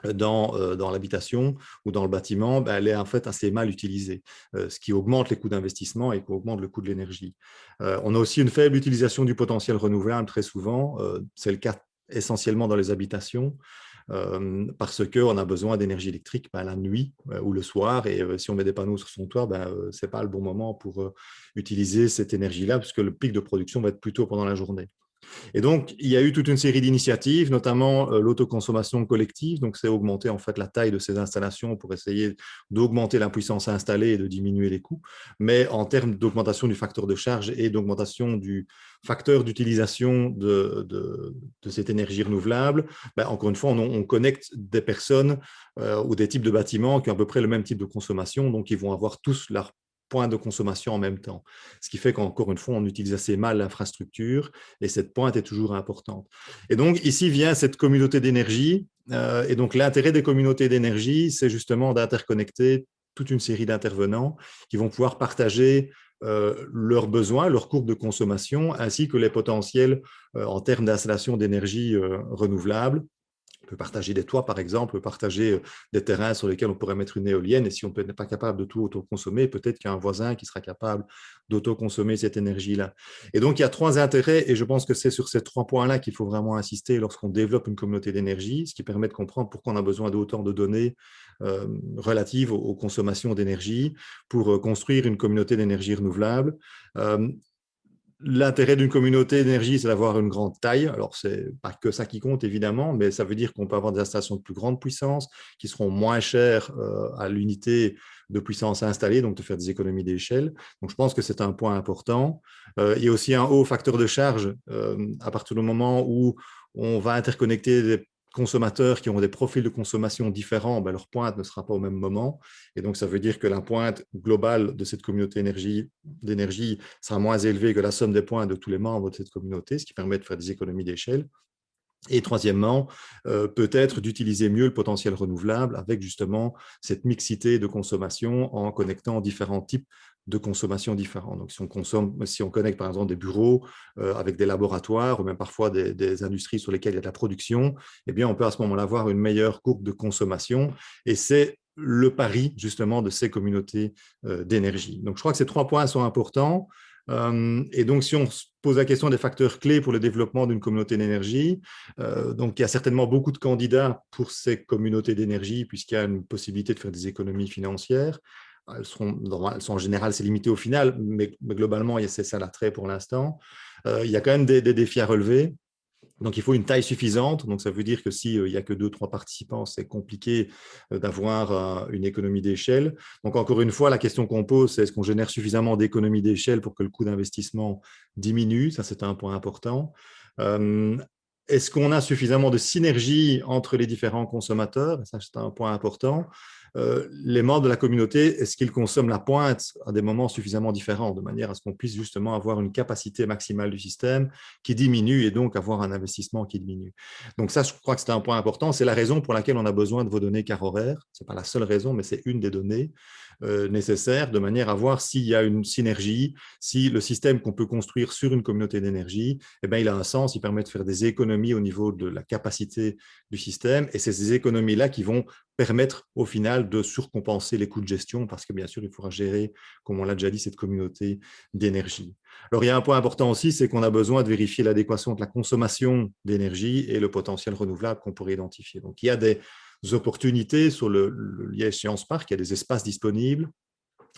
dans l'habitation ou dans le bâtiment, elle est en fait assez mal utilisée, ce qui augmente les coûts d'investissement et qui augmente le coût de l'énergie. On a aussi une faible utilisation du potentiel renouvelable très souvent. C'est le cas essentiellement dans les habitations. Parce qu'on a besoin d'énergie électrique la nuit ou le soir, et si on met des panneaux sur son toit, ce n'est pas le bon moment pour utiliser cette énergie-là, puisque le pic de production va être plutôt pendant la journée. Et donc, il y a eu toute une série d'initiatives, notamment l'autoconsommation collective. Donc, c'est augmenter en fait la taille de ces installations pour essayer d'augmenter la puissance installée et de diminuer les coûts. Mais en termes d'augmentation du facteur de charge et d'augmentation du facteur d'utilisation de cette énergie renouvelable, encore une fois, on connecte des personnes ou des types de bâtiments qui ont à peu près le même type de consommation. Donc, ils vont avoir tous leur points de consommation en même temps. Ce qui fait qu'encore une fois, on utilise assez mal l'infrastructure et cette pointe est toujours importante. Et donc, ici vient cette communauté d'énergie. Et donc, l'intérêt des communautés d'énergie, c'est justement d'interconnecter toute une série d'intervenants qui vont pouvoir partager leurs besoins, leurs courbes de consommation, ainsi que les potentiels en termes d'installation d'énergie renouvelable. On peut partager des toits, par exemple, partager des terrains sur lesquels on pourrait mettre une éolienne. Et si on n'est pas capable de tout autoconsommer, peut-être qu'il y a un voisin qui sera capable d'autoconsommer cette énergie-là. Et donc, il y a 3 intérêts, et je pense que c'est sur ces 3 points-là qu'il faut vraiment insister lorsqu'on développe une communauté d'énergie, ce qui permet de comprendre pourquoi on a besoin d'autant de données relatives aux consommations d'énergie pour construire une communauté d'énergie renouvelable. L'intérêt d'une communauté d'énergie, c'est d'avoir une grande taille. Alors, ce n'est pas que ça qui compte, évidemment, mais ça veut dire qu'on peut avoir des installations de plus grande puissance qui seront moins chères à l'unité de puissance installée, donc de faire des économies d'échelle. Donc, je pense que c'est un point important. Il y a aussi un haut facteur de charge à partir du moment où on va interconnecter des consommateurs qui ont des profils de consommation différents, leur pointe ne sera pas au même moment. Et donc, ça veut dire que la pointe globale de cette communauté d'énergie sera moins élevée que la somme des points de tous les membres de cette communauté, ce qui permet de faire des économies d'échelle. Et troisièmement, peut-être d'utiliser mieux le potentiel renouvelable avec justement cette mixité de consommation en connectant différents types de consommation différents. Donc, si on connecte par exemple des bureaux avec des laboratoires ou même parfois des industries sur lesquelles il y a de la production, eh bien, on peut à ce moment-là avoir une meilleure courbe de consommation. Et c'est le pari justement de ces communautés d'énergie. Donc, je crois que ces 3 points sont importants. Et donc, si on se pose la question des facteurs clés pour le développement d'une communauté d'énergie, donc il y a certainement beaucoup de candidats pour ces communautés d'énergie puisqu'il y a une possibilité de faire des économies financières. Elles sont en général, c'est limité au final, mais globalement, c'est ça l'attrait pour l'instant. Il y a quand même des défis à relever. Donc, il faut une taille suffisante. Donc, ça veut dire que s'il n'y a que 2-3 participants, c'est compliqué d'avoir une économie d'échelle. Donc, encore une fois, la question qu'on pose, c'est est-ce qu'on génère suffisamment d'économies d'échelle pour que le coût d'investissement diminue? Ça, c'est un point important. Est-ce qu'on a suffisamment de synergie entre les différents consommateurs? Ça, c'est un point important. Les membres de la communauté, est-ce qu'ils consomment la pointe à des moments suffisamment différents, de manière à ce qu'on puisse justement avoir une capacité maximale du système qui diminue et donc avoir un investissement qui diminue. Donc ça, je crois que c'est un point important. C'est la raison pour laquelle on a besoin de vos données car horaires. Ce n'est pas la seule raison, mais c'est une des données nécessaires, de manière à voir s'il y a une synergie, si le système qu'on peut construire sur une communauté d'énergie, il a un sens, il permet de faire des économies au niveau de la capacité du système, et c'est ces économies-là qui vont permettre au final de surcompenser les coûts de gestion parce que bien sûr, il faudra gérer, comme on l'a déjà dit, cette communauté d'énergie. Alors, il y a un point important aussi, c'est qu'on a besoin de vérifier l'adéquation de la consommation d'énergie et le potentiel renouvelable qu'on pourrait identifier. Donc, il y a des opportunités sur le Liège Science Park, il y a des espaces disponibles.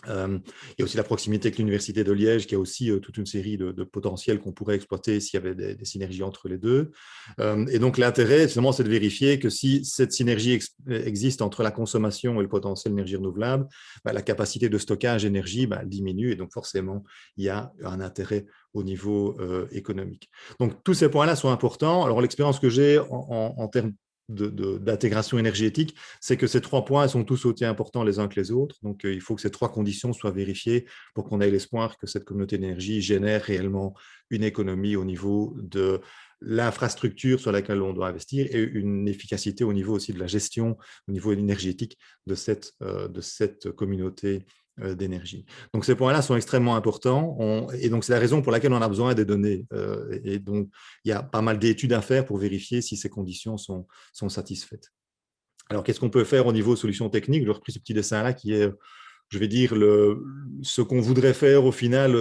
Il y a aussi la proximité avec l'Université de Liège qui a aussi toute une série de potentiels qu'on pourrait exploiter s'il y avait des synergies entre les deux. Et donc, l'intérêt, finalement, c'est de vérifier que si cette synergie existe entre la consommation et le potentiel d'énergie renouvelable, la capacité de stockage d'énergie diminue et donc forcément, il y a un intérêt au niveau économique. Donc, tous ces points-là sont importants. Alors, l'expérience que j'ai en termes d'intégration énergétique, c'est que ces 3 points sont tous aussi importants les uns que les autres. Donc, il faut que ces 3 conditions soient vérifiées pour qu'on ait l'espoir que cette communauté d'énergie génère réellement une économie au niveau de l'infrastructure sur laquelle on doit investir et une efficacité au niveau aussi de la gestion, au niveau énergétique de cette communauté d'énergie. Donc, ces points-là sont extrêmement importants et donc c'est la raison pour laquelle on a besoin des données. Et donc, il y a pas mal d'études à faire pour vérifier si ces conditions sont satisfaites. Alors, qu'est-ce qu'on peut faire au niveau solutions techniques? J'ai repris ce petit dessin-là qui est, je vais dire, ce qu'on voudrait faire au final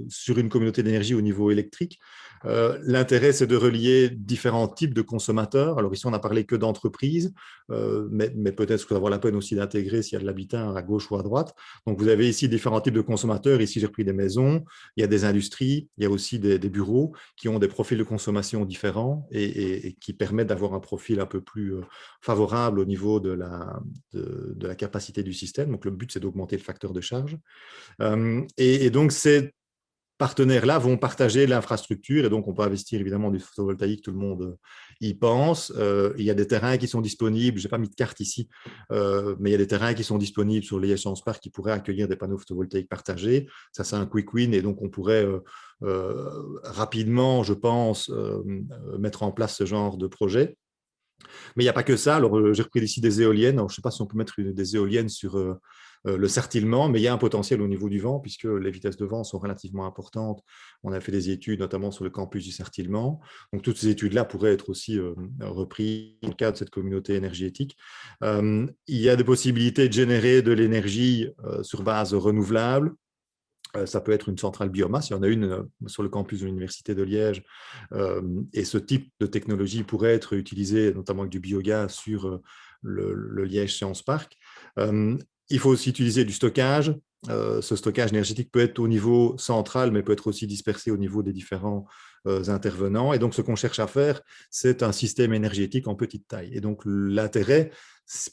sur une communauté d'énergie au niveau électrique. L'intérêt, c'est de relier différents types de consommateurs. Alors ici, on n'a parlé que d'entreprises, mais peut-être que ça vaut la peine aussi d'intégrer s'il y a de l'habitat à gauche ou à droite. Donc, vous avez ici différents types de consommateurs. Ici, j'ai repris des maisons, il y a des industries, il y a aussi des bureaux qui ont des profils de consommation différents et qui permettent d'avoir un profil un peu plus favorable au niveau de la capacité du système. Donc, le but, c'est d'augmenter le facteur de charge. Et donc, ces partenaires-là vont partager l'infrastructure et donc on peut investir évidemment du photovoltaïque, tout le monde y pense. Il y a des terrains qui sont disponibles, je n'ai pas mis de carte ici, mais il y a des terrains qui sont disponibles sur les Sciences Park qui pourraient accueillir des panneaux photovoltaïques partagés. Ça, c'est un quick win et donc on pourrait rapidement, je pense, mettre en place ce genre de projet. Mais il n'y a pas que ça. Alors, j'ai repris ici des éoliennes. Alors, je ne sais pas si on peut mettre des éoliennes sur le sertillement, mais il y a un potentiel au niveau du vent, puisque les vitesses de vent sont relativement importantes. On a fait des études, notamment sur le campus du sertillement. Donc, toutes ces études-là pourraient être aussi reprises dans le cadre de cette communauté énergétique. Il y a des possibilités de générer de l'énergie sur base renouvelable. Ça peut être une centrale biomasse. Il y en a une sur le campus de l'Université de Liège. Et ce type de technologie pourrait être utilisé notamment avec du biogaz sur le Liège Science Park. Il faut aussi utiliser du stockage. Ce stockage énergétique peut être au niveau central, mais peut être aussi dispersé au niveau des différents intervenants. Et donc, ce qu'on cherche à faire, c'est un système énergétique en petite taille. Et donc, l'intérêt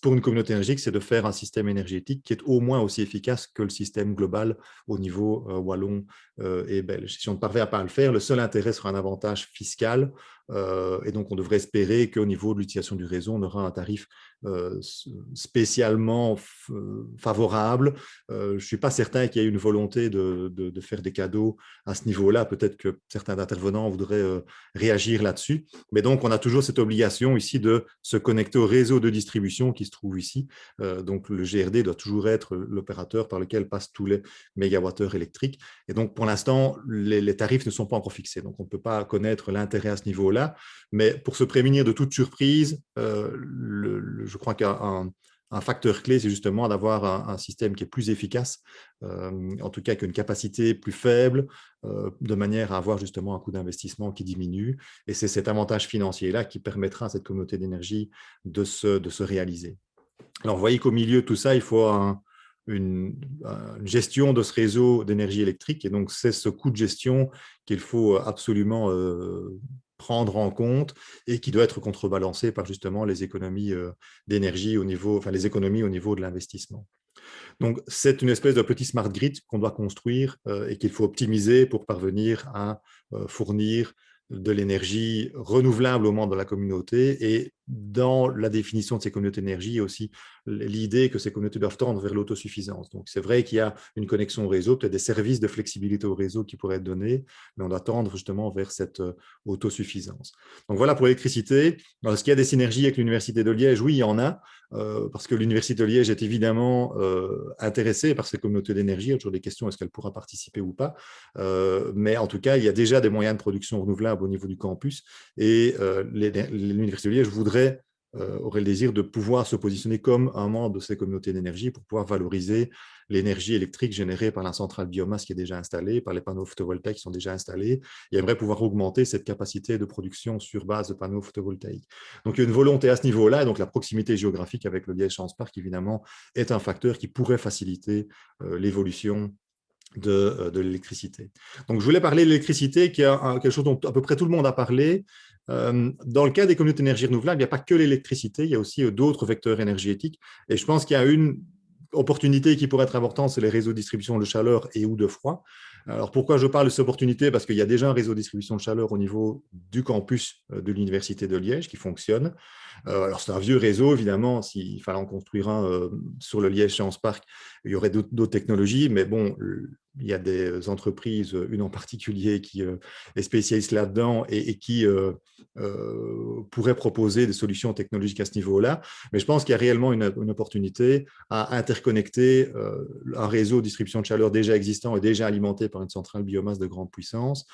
pour une communauté énergétique, c'est de faire un système énergétique qui est au moins aussi efficace que le système global au niveau wallon et belge. Si on ne parvient pas à le faire, le seul intérêt sera un avantage fiscal. Et donc, on devrait espérer qu'au niveau de l'utilisation du réseau, on aura un tarif spécialement favorable. Je ne suis pas certain qu'il y ait une volonté de faire des cadeaux à ce niveau-là. Peut-être que certains intervenants voudraient réagir là-dessus. Mais donc, on a toujours cette obligation ici de se connecter au réseau de distribution qui se trouve ici. Donc, le GRD doit toujours être l'opérateur par lequel passent tous les mégawattheures électriques. Et donc, pour l'instant, les tarifs ne sont pas encore fixés. Donc, on ne peut pas connaître l'intérêt à ce niveau-là. Mais pour se prémunir de toute surprise, je crois qu'un facteur clé, c'est justement d'avoir un système qui est plus efficace, en tout cas avec une capacité plus faible, de manière à avoir justement un coût d'investissement qui diminue. Et c'est cet avantage financier-là qui permettra à cette communauté d'énergie de se réaliser. Alors, vous voyez qu'au milieu de tout ça, il faut une gestion de ce réseau d'énergie électrique. Et donc, c'est ce coût de gestion qu'il faut absolument prendre en compte et qui doit être contrebalancé par justement les économies d'énergie les économies au niveau de l'investissement. Donc, c'est une espèce de petit smart grid qu'on doit construire et qu'il faut optimiser pour parvenir à fournir de l'énergie renouvelable au monde de la communauté. Et dans la définition de ces communautés d'énergie, il y a aussi l'idée que ces communautés doivent tendre vers l'autosuffisance. Donc, c'est vrai qu'il y a une connexion au réseau, peut-être des services de flexibilité au réseau qui pourraient être donnés, mais on doit tendre justement vers cette autosuffisance. Donc, voilà pour l'électricité. Est-ce qu'il y a des synergies avec l'Université de Liège? Oui, il y en a, parce que l'Université de Liège est évidemment intéressée par ces communautés d'énergie. Il y a toujours des questions, est-ce qu'elle pourra participer ou pas? Mais en tout cas, il y a déjà des moyens de production renouvelable au niveau du campus et l'Université de Liège aurait le désir de pouvoir se positionner comme un membre de ces communautés d'énergie pour pouvoir valoriser l'énergie électrique générée par la centrale biomasse qui est déjà installée, par les panneaux photovoltaïques qui sont déjà installés, et aimerait pouvoir augmenter cette capacité de production sur base de panneaux photovoltaïques. Donc, il y a une volonté à ce niveau-là, et donc la proximité géographique avec le Liège Science Park, évidemment, est un facteur qui pourrait faciliter l'évolution de l'électricité. Donc, je voulais parler de l'électricité, qui est quelque chose dont à peu près tout le monde a parlé. Dans le cas des communautés d'énergie renouvelable, il n'y a pas que l'électricité, il y a aussi d'autres vecteurs énergétiques. Et je pense qu'il y a une opportunité qui pourrait être importante, c'est les réseaux de distribution de chaleur et ou de froid. Alors, pourquoi je parle de cette opportunité? Parce qu'il y a déjà un réseau de distribution de chaleur au niveau du campus de l'Université de Liège qui fonctionne. Alors, c'est un vieux réseau, évidemment. S'il fallait en construire un sur le Liège Science Park, il y aurait d'autres technologies, mais bon, il y a des entreprises, une en particulier qui est spécialiste là-dedans et qui pourrait proposer des solutions technologiques à ce niveau-là. Mais je pense qu'il y a réellement une opportunité à interconnecter un réseau de distribution de chaleur déjà existant et déjà alimenté par une centrale biomasse de grande puissance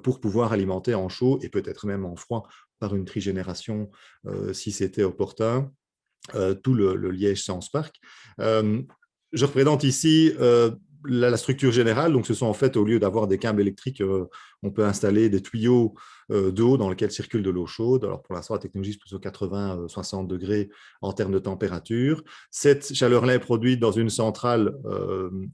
pour pouvoir alimenter en chaud et peut-être même en froid par une trigénération si c'était opportun. tout le Liège Science Park. Je représente ici la structure générale. Donc, ce sont en fait, au lieu d'avoir des câbles électriques, on peut installer des tuyaux d'eau dans lesquels circule de l'eau chaude. Alors, pour l'instant, la technologie est plutôt 80-60 degrés en termes de température. Cette chaleur-là est produite dans une centrale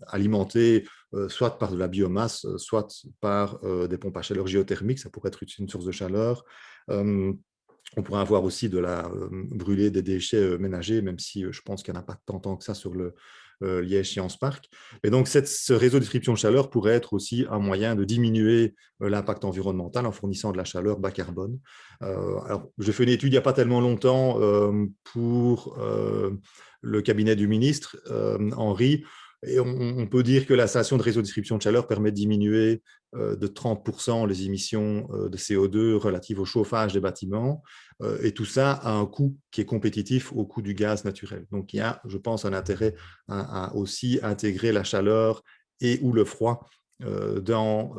alimentée soit par de la biomasse, soit par des pompes à chaleur géothermiques. Ça pourrait être une source de chaleur. On pourrait avoir aussi de la brûler des déchets ménagers, même si je pense qu'il n'y en a pas tant que ça sur le Liège Science Park. Et donc, ce réseau de distribution de chaleur pourrait être aussi un moyen de diminuer l'impact environnemental en fournissant de la chaleur bas carbone. Alors, j'ai fait une étude il n'y a pas tellement longtemps pour le cabinet du ministre, Henri. Et on peut dire que la station de réseau de distribution de chaleur permet de diminuer de 30% les émissions de CO2 relatives au chauffage des bâtiments. Et tout ça a un coût qui est compétitif au coût du gaz naturel. Donc, il y a, je pense, un intérêt à aussi intégrer la chaleur et ou le froid dans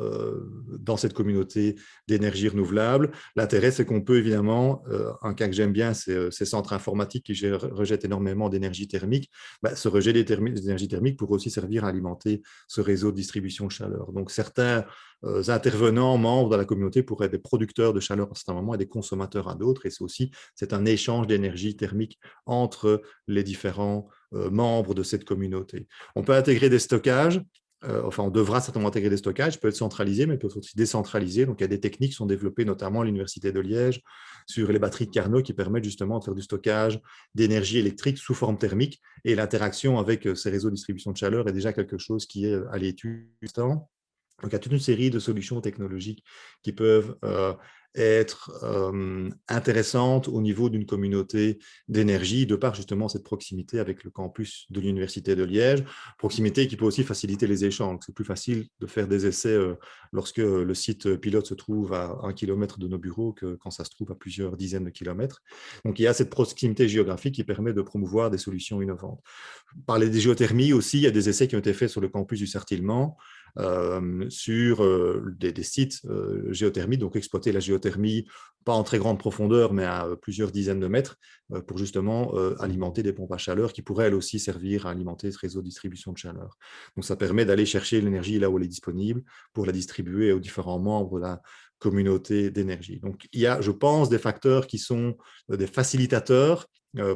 cette communauté d'énergie renouvelable. L'intérêt, c'est qu'on peut évidemment, un cas que j'aime bien, c'est ces centres informatiques qui rejettent énormément d'énergie thermique. Ce rejet d'énergie thermique pourrait aussi servir à alimenter ce réseau de distribution de chaleur. Donc, certains intervenants, membres de la communauté pourraient être des producteurs de chaleur à certains moments et des consommateurs à d'autres. Et c'est un échange d'énergie thermique entre les différents membres de cette communauté. On peut intégrer des stockages. On devra certainement intégrer des stockages, peut être centralisé, mais peut être aussi décentralisé. Donc, il y a des techniques qui sont développées, notamment à l'Université de Liège, sur les batteries de Carnot qui permettent justement de faire du stockage d'énergie électrique sous forme thermique. Et l'interaction avec ces réseaux de distribution de chaleur est déjà quelque chose qui est à l'étude. Donc, il y a toute une série de solutions technologiques qui peuvent être intéressantes au niveau d'une communauté d'énergie, de par justement cette proximité avec le campus de l'Université de Liège, proximité qui peut aussi faciliter les échanges. C'est plus facile de faire des essais lorsque le site pilote se trouve à 1 kilomètre de nos bureaux que quand ça se trouve à plusieurs dizaines de kilomètres. Donc, il y a cette proximité géographique qui permet de promouvoir des solutions innovantes. Parler des géothermies aussi, il y a des essais qui ont été faits sur le campus du Sartillement, sur des sites géothermiques, donc exploiter la géothermie, pas en très grande profondeur, mais à plusieurs dizaines de mètres, pour justement alimenter des pompes à chaleur qui pourraient elles aussi servir à alimenter ce réseau de distribution de chaleur. Donc ça permet d'aller chercher l'énergie là où elle est disponible pour la distribuer aux différents membres de la communauté d'énergie. Donc il y a, je pense, des facteurs qui sont des facilitateurs,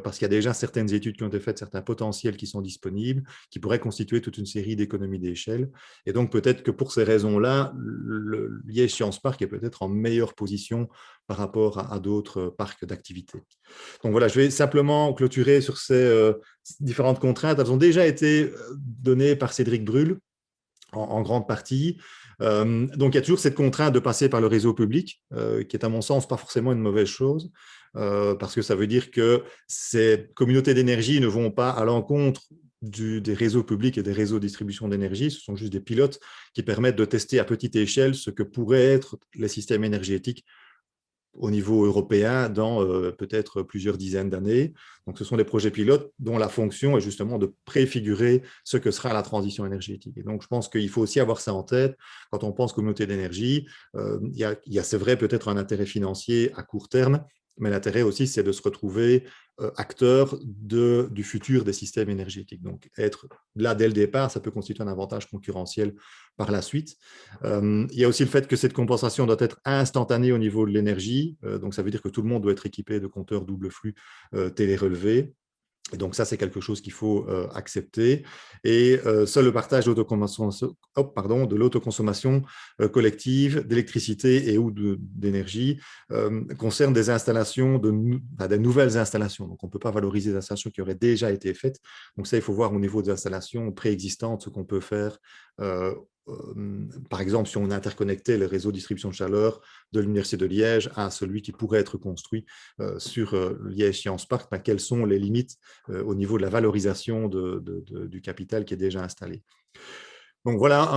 parce qu'il y a déjà certaines études qui ont été faites, certains potentiels qui sont disponibles, qui pourraient constituer toute une série d'économies d'échelle. Et donc, peut-être que pour ces raisons-là, le Liège Science Park est peut-être en meilleure position par rapport à d'autres parcs d'activités. Donc voilà, je vais simplement clôturer sur ces différentes contraintes. Elles ont déjà été données par Cédric Bruhl en grande partie. Donc, il y a toujours cette contrainte de passer par le réseau public, qui est à mon sens pas forcément une mauvaise chose. Parce que ça veut dire que ces communautés d'énergie ne vont pas à l'encontre des réseaux publics et des réseaux de distribution d'énergie. Ce sont juste des pilotes qui permettent de tester à petite échelle ce que pourraient être les systèmes énergétiques au niveau européen dans peut-être plusieurs dizaines d'années. Donc, ce sont des projets pilotes dont la fonction est justement de préfigurer ce que sera la transition énergétique. Et donc, je pense qu'il faut aussi avoir ça en tête quand on pense communauté d'énergie. Il y a c'est vrai, peut-être un intérêt financier à court terme, mais l'intérêt aussi, c'est de se retrouver acteur du futur des systèmes énergétiques. Donc, être là dès le départ, ça peut constituer un avantage concurrentiel par la suite. Il y a aussi le fait que cette compensation doit être instantanée au niveau de l'énergie. Donc, ça veut dire que tout le monde doit être équipé de compteurs double flux télérelevés. Et donc, ça, c'est quelque chose qu'il faut accepter. Et seul le partage de l'autoconsommation collective d'électricité et ou d'énergie concerne des installations, des nouvelles installations. Donc, on ne peut pas valoriser des installations qui auraient déjà été faites. Donc, ça, il faut voir au niveau des installations préexistantes ce qu'on peut faire. Par exemple, si on interconnectait le réseau de distribution de chaleur de l'Université de Liège à celui qui pourrait être construit sur Liège Science Park, quelles sont les limites au niveau de la valorisation du capital qui est déjà installé. Donc voilà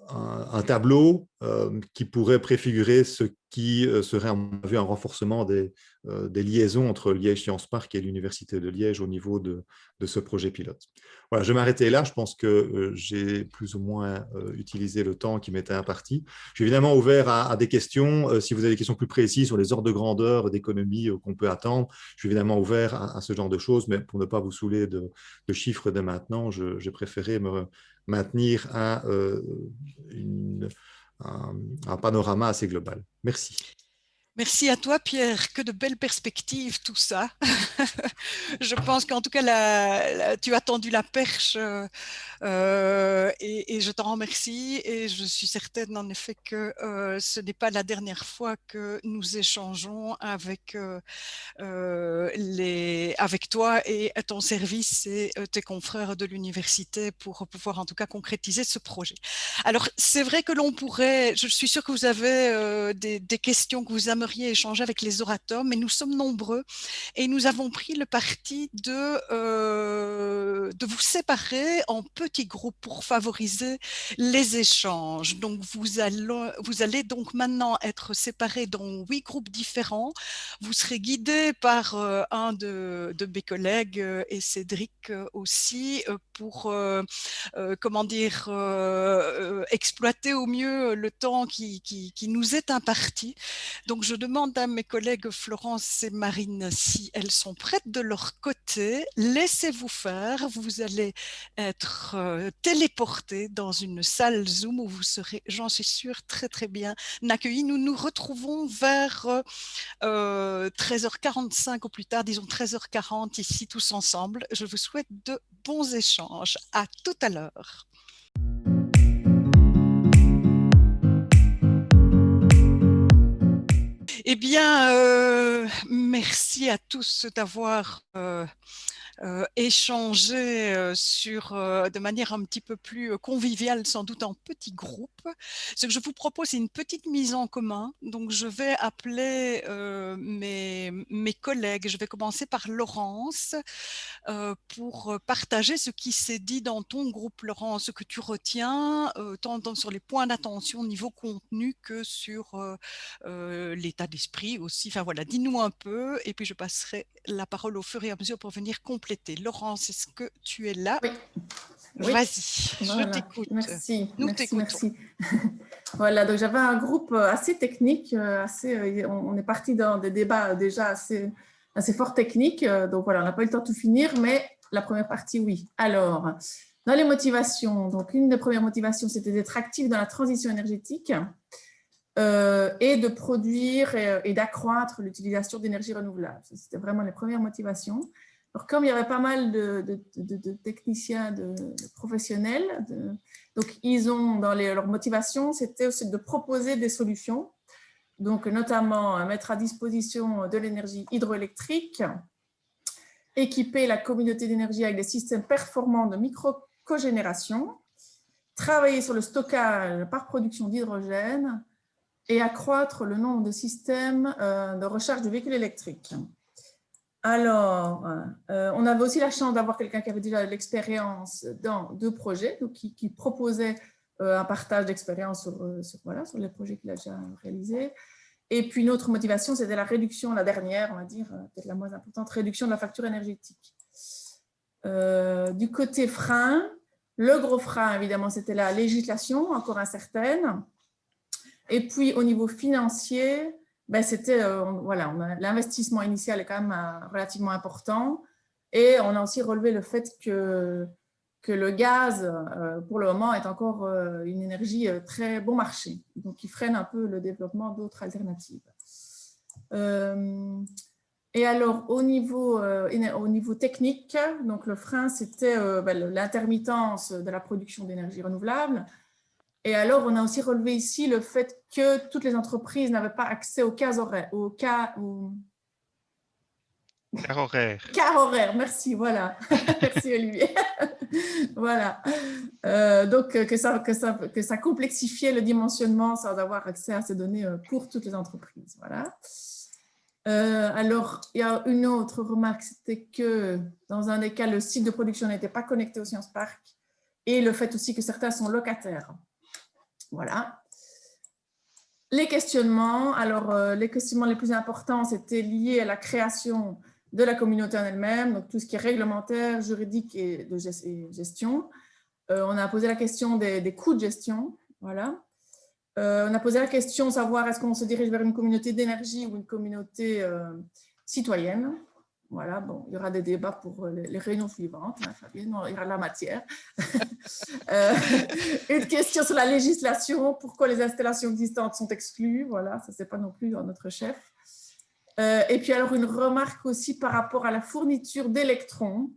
un tableau qui pourrait préfigurer ce qui serait, à mon avis, un renforcement des liaisons entre Liège Sciences Park et l'Université de Liège au niveau de ce projet pilote. Voilà, je vais m'arrêter là. Je pense que j'ai plus ou moins utilisé le temps qui m'était imparti. Je suis évidemment ouvert à des questions. Si vous avez des questions plus précises sur les ordres de grandeur d'économie qu'on peut attendre, je suis évidemment ouvert à ce genre de choses, mais pour ne pas vous saouler de chiffres dès maintenant, j'ai préféré me maintenir à un panorama assez global. Merci. Merci à toi, Pierre. Que de belles perspectives, tout ça. Je pense qu'en tout cas, tu as tendu la perche et je t'en remercie. Et je suis certaine, en effet, que ce n'est pas la dernière fois que nous échangeons avec, avec toi et à ton service et tes confrères de l'université pour pouvoir, en tout cas, concrétiser ce projet. Alors, c'est vrai que l'on pourrait, je suis sûre que vous avez des questions que vous aimeriez échanger avec les orateurs, mais nous sommes nombreux et nous avons pris le parti de vous séparer en petits groupes pour favoriser les échanges. Donc, vous allez donc maintenant être séparés dans 8 groupes différents. Vous serez guidés par un de mes collègues et Cédric aussi pour comment dire, exploiter au mieux le temps qui nous est imparti. Donc, je demande à mes collègues Florence et Marine si elles sont prêtes de leur côté. Laissez-vous faire. Vous allez être téléportés dans une salle Zoom où vous serez, j'en suis sûre, très très bien accueillis. Nous nous retrouvons vers 13h45 au plus tard, disons 13h40 ici tous ensemble. Je vous souhaite de bons échanges. À tout à l'heure. Eh bien, merci à tous d'avoir échanger de manière un petit peu plus conviviale, sans doute en petits groupes. Ce que je vous propose, c'est une petite mise en commun. Donc, je vais appeler mes collègues. Je vais commencer par Laurence pour partager ce qui s'est dit dans ton groupe, Laurence, ce que tu retiens, tant sur les points d'attention au niveau contenu que sur l'état d'esprit aussi. Enfin voilà, dis-nous un peu et puis je passerai la parole au fur et à mesure pour venir compléter. Laurence, est-ce que tu es là? Oui. Vas-y, voilà. je t'écoute. Merci. Nous t'écoutons. Merci. Voilà, donc j'avais un groupe assez technique, on est parti dans des débats déjà assez fort techniques. Donc voilà, on n'a pas eu le temps de tout finir, mais la première partie, oui. Alors, dans les motivations, donc une des premières motivations, c'était d'être actif dans la transition énergétique et de produire et d'accroître l'utilisation d'énergie renouvelable. C'était vraiment les premières motivations. Alors, comme il y avait pas mal de techniciens, de professionnels, donc ils ont dans leur motivation, c'était aussi de proposer des solutions, donc notamment mettre à disposition de l'énergie hydroélectrique, équiper la communauté d'énergie avec des systèmes performants de micro-cogénération, travailler sur le stockage par production d'hydrogène et accroître le nombre de systèmes de recharge de véhicules électriques. Alors, on avait aussi la chance d'avoir quelqu'un qui avait déjà de l'expérience dans 2 projets, donc qui proposait un partage d'expérience sur les projets qu'il a déjà réalisés. Et puis, une autre motivation, c'était la réduction, la dernière, on va dire, peut-être la moins importante, réduction de la facture énergétique. Du côté frein, le gros frein, évidemment, c'était la législation, encore incertaine. Et puis, au niveau financier, c'était, l'investissement initial est quand même relativement important. Et on a aussi relevé le fait que le gaz, pour le moment, est encore une énergie très bon marché. Donc, il freine un peu le développement d'autres alternatives. Et alors, au niveau technique, donc le frein, c'était l'intermittence de la production d'énergie renouvelable. Et alors, on a aussi relevé ici le fait que toutes les entreprises n'avaient pas accès aux car horaires. Merci, voilà. Merci, Olivier. Voilà. Donc, que ça complexifiait le dimensionnement sans avoir accès à ces données pour toutes les entreprises. Voilà. Alors, il y a une autre remarque, c'était que dans un des cas, le site de production n'était pas connecté au Sciences Park et le fait aussi que certains sont locataires. Voilà. Les questionnements, alors les questionnements les plus importants, c'était lié à la création de la communauté en elle-même, donc tout ce qui est réglementaire, juridique et de gestion. On a posé la question des coûts de gestion, voilà. On a posé la question de savoir est-ce qu'on se dirige vers une communauté d'énergie ou une communauté citoyenne. Voilà, bon, il y aura des débats pour les réunions suivantes, hein, Fabienne, il y aura de la matière. Une question sur la législation, pourquoi les installations existantes sont exclues, voilà, ça c'est pas non plus notre chef. Et puis alors une remarque aussi par rapport à la fourniture d'électrons,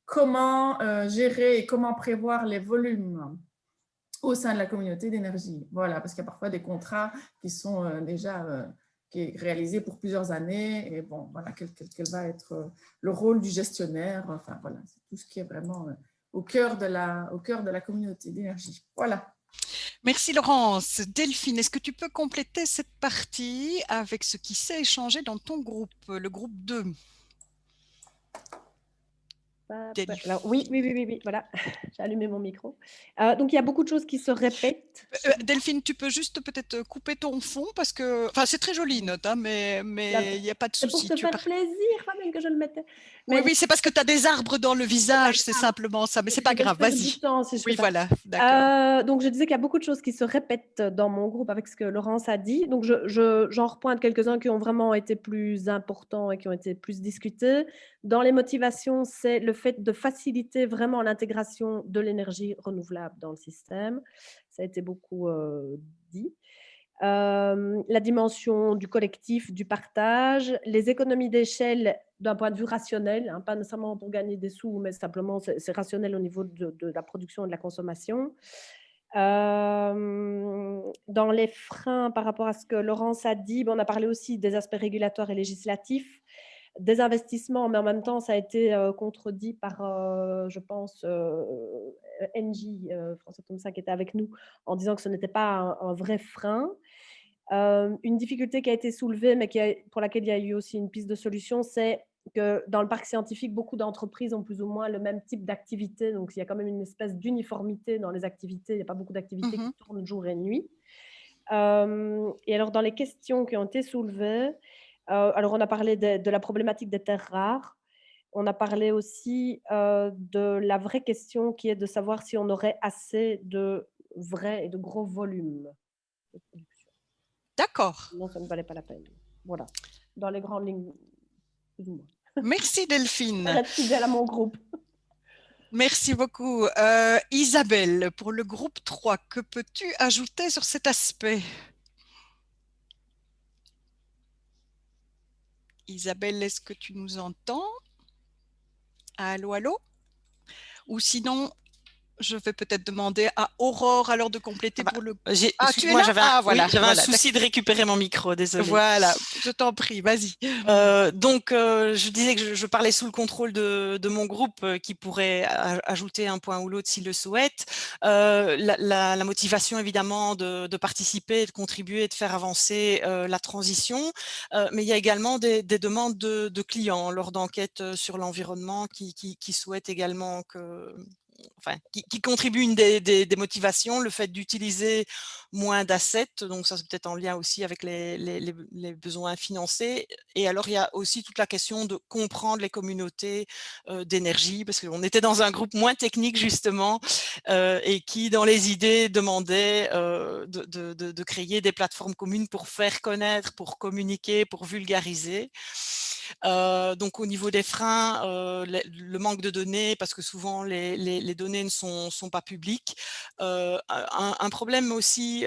comment gérer et comment prévoir les volumes au sein de la communauté d'énergie. Voilà, parce qu'il y a parfois des contrats qui sont déjà qui est réalisés pour plusieurs années. Et bon, voilà, quel va être le rôle du gestionnaire. Enfin, voilà, c'est tout ce qui est vraiment au cœur de la communauté d'énergie. Voilà. Merci Laurence. Delphine, est-ce que tu peux compléter cette partie avec ce qui s'est échangé dans ton groupe, le groupe 2? Alors, oui, voilà, j'ai allumé mon micro. Donc, il y a beaucoup de choses qui se répètent. Delphine, tu peux juste peut-être couper ton fond parce que, enfin, c'est très joli, note, hein, mais il n'y a pas de souci. C'est pour te faire plaisir, quand même, que je le mettais. Mais oui, c'est parce que tu as des arbres dans le visage, c'est simplement ça, mais c'est pas grave, vas-y. Oui, voilà, d'accord. Donc, je disais qu'il y a beaucoup de choses qui se répètent dans mon groupe avec ce que Laurence a dit. Donc, j'en repointe quelques-uns qui ont vraiment été plus importants et qui ont été plus discutés. Dans les motivations, c'est le fait de faciliter vraiment l'intégration de l'énergie renouvelable dans le système. Ça a été beaucoup dit. La dimension du collectif, du partage, les économies d'échelle d'un point de vue rationnel, hein, pas nécessairement pour gagner des sous, mais simplement c'est rationnel au niveau de la production et de la consommation. Dans les freins, par rapport à ce que Laurence a dit, on a parlé aussi des aspects régulatoires et législatifs, des investissements, mais en même temps, ça a été contredit par, je pense, NJ, François Thompson, qui était avec nous, en disant que ce n'était pas un vrai frein. Une difficulté qui a été soulevée, mais pour laquelle il y a eu aussi une piste de solution, c'est que dans le parc scientifique, beaucoup d'entreprises ont plus ou moins le même type d'activité, donc il y a quand même une espèce d'uniformité dans les activités, il n'y a pas beaucoup d'activités qui tournent jour et nuit. Et alors, dans les questions qui ont été soulevées, alors on a parlé de la problématique des terres rares, on a parlé aussi de la vraie question qui est de savoir si on aurait assez de vrais et de gros volumes de production. D'accord. Sinon, ça ne valait pas la peine. Voilà, dans les grandes lignes, plus ou moins. Merci Delphine. Voilà, fidèle à mon groupe. Merci beaucoup. Isabelle, pour le groupe 3, que peux-tu ajouter sur cet aspect? Isabelle, est-ce que tu nous entends? Allô, allô? Ou sinon, je vais peut-être demander à Aurore alors de compléter pour le... tu es là? J'avais un souci de récupérer mon micro, désolé. Voilà, je t'en prie, vas-y. Donc, je disais que je parlais sous le contrôle de mon groupe qui pourrait ajouter un point ou l'autre s'il le souhaite. La motivation, évidemment, de participer, de contribuer, de faire avancer la transition. Mais il y a également des demandes de clients lors d'enquêtes sur l'environnement qui souhaitent également que... Enfin, qui contribue une des motivations, le fait d'utiliser moins d'assets, donc ça c'est peut-être en lien aussi avec les besoins financés. Et alors il y a aussi toute la question de comprendre les communautés d'énergie, parce qu'on était dans un groupe moins technique justement, et qui dans les idées demandait de créer des plateformes communes pour faire connaître, pour communiquer, pour vulgariser. Donc au niveau des freins, le manque de données, parce que souvent les données ne sont pas publiques. Un problème aussi,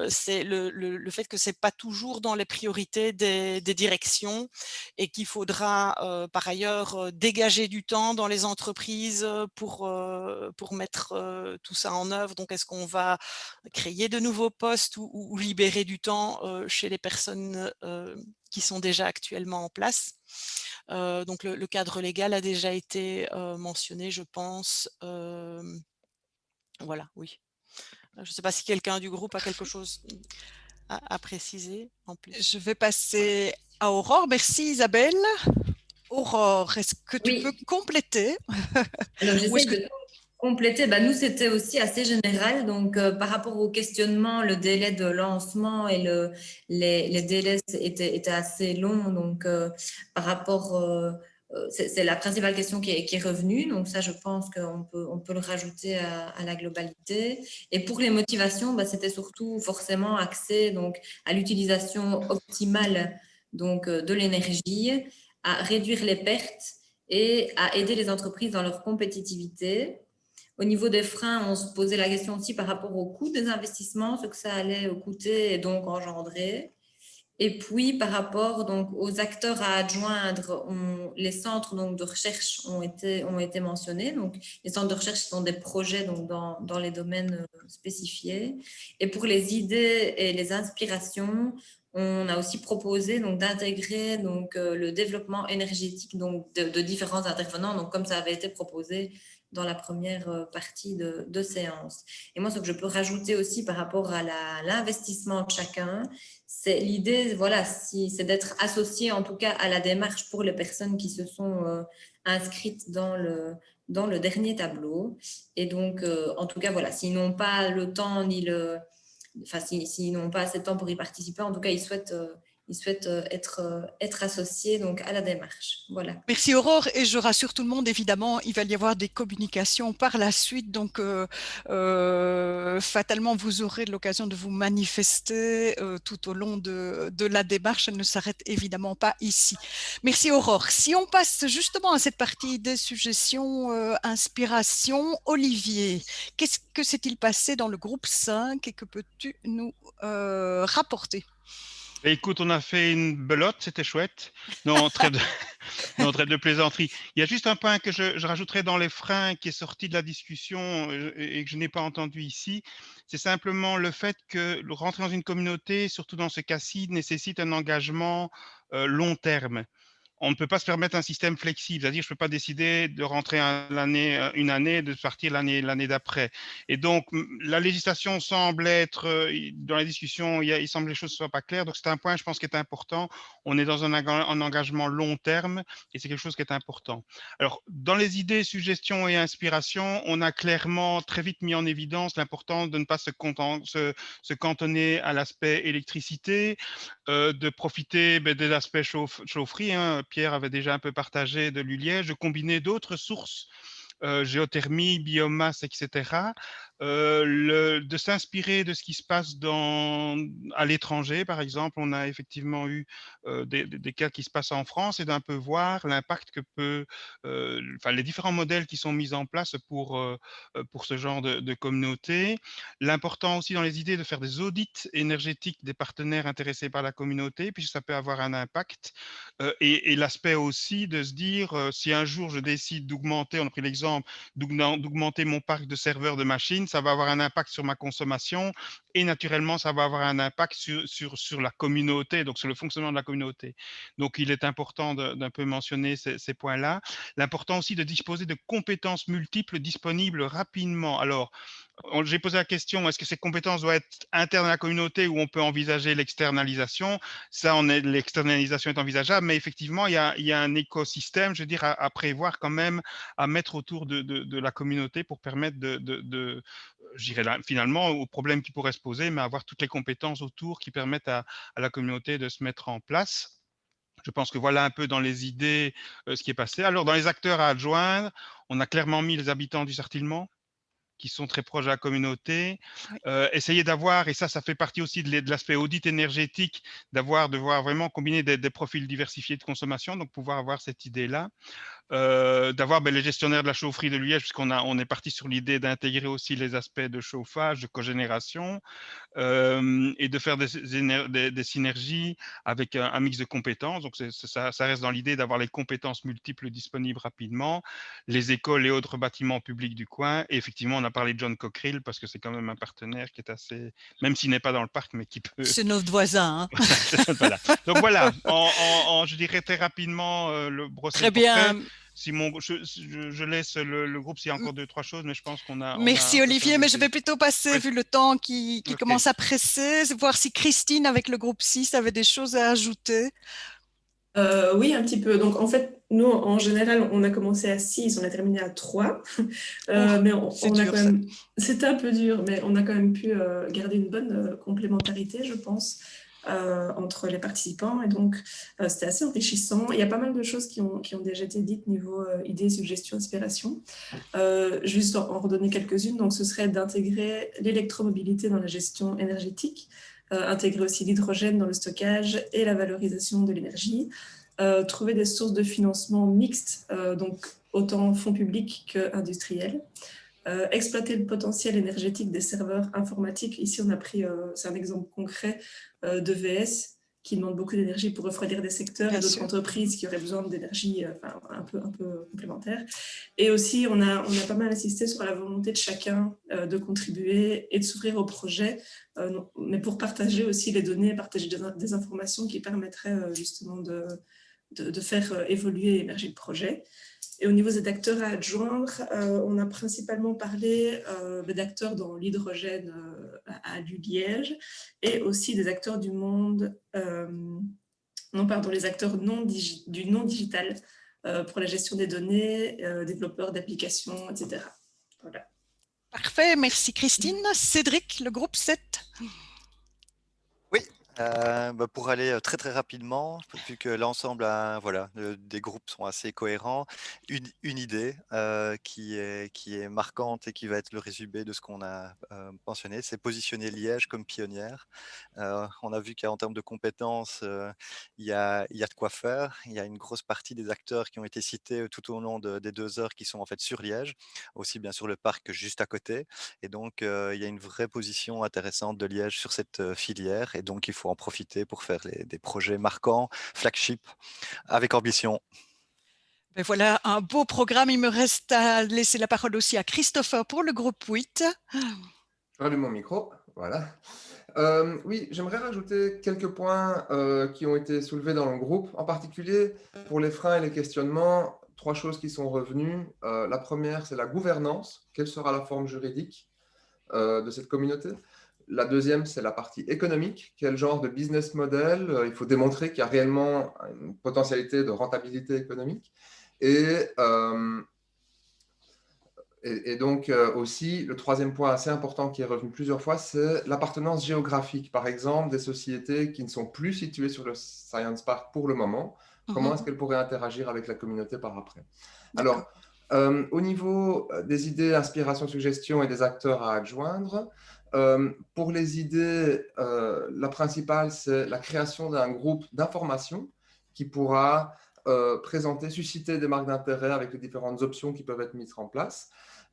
c'est le fait que c'est pas toujours dans les priorités des directions et qu'il faudra par ailleurs dégager du temps dans les entreprises pour mettre tout ça en œuvre. Donc est-ce qu'on va créer de nouveaux postes ou libérer du temps chez les personnes qui sont déjà actuellement en place. Donc le cadre légal a déjà été mentionné, je pense. Voilà, oui. Je ne sais pas si quelqu'un du groupe a quelque chose à préciser en plus. Je vais passer à Aurore. Merci Isabelle. Aurore, est-ce que tu peux compléter? Alors, compléter, nous, c'était aussi assez général. Donc, par rapport au questionnement, le délai de lancement et les délais étaient assez longs. Donc, par rapport, c'est la principale question qui est revenue. Donc, ça, je pense qu'on peut le rajouter à la globalité. Et pour les motivations, c'était surtout forcément axé donc, à l'utilisation optimale donc, de l'énergie, à réduire les pertes et à aider les entreprises dans leur compétitivité. Au niveau des freins, on se posait la question aussi par rapport au coût des investissements, ce que ça allait coûter et donc engendrer. Et puis, par rapport donc, aux acteurs à adjoindre, les centres donc, de recherche ont été mentionnés. Donc, les centres de recherche sont des projets donc, dans les domaines spécifiés. Et pour les idées et les inspirations, on a aussi proposé d'intégrer le développement énergétique donc, de différents intervenants, donc, comme ça avait été proposé dans la première partie de séance. Et moi, ce que je peux rajouter aussi par rapport à l'investissement de chacun, c'est l'idée, voilà, c'est d'être associé en tout cas à la démarche pour les personnes qui se sont inscrites dans le dernier tableau. Et donc, en tout cas, voilà, s'ils n'ont pas le temps s'ils n'ont pas assez de temps pour y participer, en tout cas, ils souhaitent être associés donc, à la démarche. Voilà. Merci Aurore, et je rassure tout le monde, évidemment, il va y avoir des communications par la suite, donc fatalement vous aurez l'occasion de vous manifester tout au long de la démarche, elle ne s'arrête évidemment pas ici. Merci Aurore. Si on passe justement à cette partie des suggestions, inspiration, Olivier, qu'est-ce que s'est-il passé dans le groupe 5 et que peux-tu nous rapporter? Écoute, on a fait une belote, c'était chouette. Non, trêve de plaisanterie. Il y a juste un point que je rajouterais dans les freins qui est sorti de la discussion et que je n'ai pas entendu ici. C'est simplement le fait que rentrer dans une communauté, surtout dans ce cas-ci, nécessite un engagement long terme. On ne peut pas se permettre un système flexible, c'est-à-dire je ne peux pas décider de rentrer une année, de partir l'année d'après. Et donc, la législation semble être, dans la discussion, il semble que les choses ne soient pas claires. Donc, c'est un point, je pense, qui est important. On est dans un engagement long terme et c'est quelque chose qui est important. Alors, dans les idées, suggestions et inspirations, on a clairement très vite mis en évidence l'importance de ne pas se cantonner à l'aspect électricité, de profiter des aspects chaufferie. Pierre avait déjà un peu partagé de l'Uliège, de combiner d'autres sources, géothermie, biomasse, etc. De s'inspirer de ce qui se passe à l'étranger, par exemple. On a effectivement eu des cas qui se passent en France et d'un peu voir l'impact que les différents modèles qui sont mis en place pour ce genre de communauté. L'important aussi dans les idées de faire des audits énergétiques des partenaires intéressés par la communauté, puisque ça peut avoir un impact. Et l'aspect aussi de se dire, si un jour je décide d'augmenter, on a pris l'exemple, d'augmenter mon parc de serveurs de machines, ça va avoir un impact sur ma consommation et naturellement, ça va avoir un impact sur la communauté, donc sur le fonctionnement de la communauté. Donc, il est important d'un peu mentionner ces points-là. L'important aussi de disposer de compétences multiples disponibles rapidement. Alors, j'ai posé la question, est-ce que ces compétences doivent être internes à la communauté ou on peut envisager l'externalisation? L'externalisation est envisageable, mais effectivement, il y a un écosystème, je veux dire, à prévoir quand même, à mettre autour de la communauté pour permettre je dirais finalement, aux problèmes qui pourraient se poser, mais avoir toutes les compétences autour qui permettent à la communauté de se mettre en place. Je pense que voilà un peu dans les idées ce qui est passé. Alors, dans les acteurs à adjoindre, on a clairement mis les habitants du Sartillement, qui sont très proches de la communauté, Oui. Essayer d'avoir, et ça fait partie aussi de l'aspect audit énergétique, de voir vraiment combiner des profils diversifiés de consommation, donc pouvoir avoir cette idée-là. D'avoir les gestionnaires de la chaufferie de Liège, puisqu'on est parti sur l'idée d'intégrer aussi les aspects de chauffage, de cogénération, et de faire des synergies avec un mix de compétences. Donc, ça reste dans l'idée d'avoir les compétences multiples disponibles rapidement, les écoles et autres bâtiments publics du coin. Et effectivement, on a parlé de John Cockerill parce que c'est quand même un partenaire qui est assez, même s'il n'est pas dans le parc, mais qui peut… C'est notre voisin. Hein. Voilà. Donc voilà, je dirais très rapidement le brosser. Très bien. Je laisse le groupe s'il y a encore 2-3 choses, mais je pense qu'on a… Merci Olivier, mais je vais plutôt passer, vu le temps qui commence à presser, voir si Christine, avec le groupe 6, avait des choses à ajouter. Oui, un petit peu. Donc, en fait, nous, en général, on a commencé à 6, on a terminé à 3. Mais c'était un peu dur, mais on a quand même pu garder une bonne complémentarité, je pense, entre les participants. Et donc, c'était assez enrichissant. Il y a pas mal de choses qui ont déjà été dites niveau idées, suggestions, inspiration. Juste en redonner quelques-unes. Donc, ce serait d'intégrer l'électromobilité dans la gestion énergétique, intégrer aussi l'hydrogène dans le stockage et la valorisation de l'énergie, trouver des sources de financement mixtes, donc autant fonds publics qu'industriels, exploiter le potentiel énergétique des serveurs informatiques. Ici, on a pris, c'est un exemple concret d'EVS qui demande beaucoup d'énergie pour refroidir des secteurs et d'autres entreprises qui auraient besoin d'énergie un peu complémentaire. Et aussi, on a pas mal insisté sur la volonté de chacun de contribuer et de s'ouvrir au projet, mais pour partager aussi les données, partager des informations qui permettraient justement de faire évoluer et émerger le projet. Et au niveau des acteurs à adjoindre, on a principalement parlé d'acteurs dans l'hydrogène à Liège et aussi des acteurs du monde, les acteurs du non-digital pour la gestion des données, développeurs d'applications, etc. Voilà. Parfait, merci Christine. Cédric, le groupe 7. Oui. Pour aller très très rapidement, vu que l'ensemble des groupes sont assez cohérents, une idée qui est marquante et qui va être le résumé de ce qu'on a mentionné, c'est positionner Liège comme pionnière. On a vu qu'en termes de compétences, il y a de quoi faire. Il y a une grosse partie des acteurs qui ont été cités tout au long des 2 heures qui sont en fait sur Liège, aussi bien sur le parc que juste à côté. Et donc, il y a une vraie position intéressante de Liège sur cette filière. Et donc, il faut en profiter pour faire des projets marquants, flagship, avec ambition. Ben voilà, un beau programme. Il me reste à laisser la parole aussi à Christopher pour le groupe 8. Je rallume mon micro, voilà. Oui, j'aimerais rajouter quelques points qui ont été soulevés dans le groupe, en particulier pour les freins et les questionnements. 3 choses qui sont revenues. La première, c'est la gouvernance. Quelle sera la forme juridique de cette communauté? La deuxième, c'est la partie économique. Quel genre de business model? Il faut démontrer qu'il y a réellement une potentialité de rentabilité économique. Et donc aussi, le troisième point assez important qui est revenu plusieurs fois, c'est l'appartenance géographique. Par exemple, des sociétés qui ne sont plus situées sur le Science Park pour le moment, comment est-ce qu'elles pourraient interagir avec la communauté par après? Alors, au niveau des idées, inspirations, suggestions et des acteurs à adjoindre, pour les idées, la principale, c'est la création d'un groupe d'information qui pourra présenter, susciter des marques d'intérêt avec les différentes options qui peuvent être mises en place.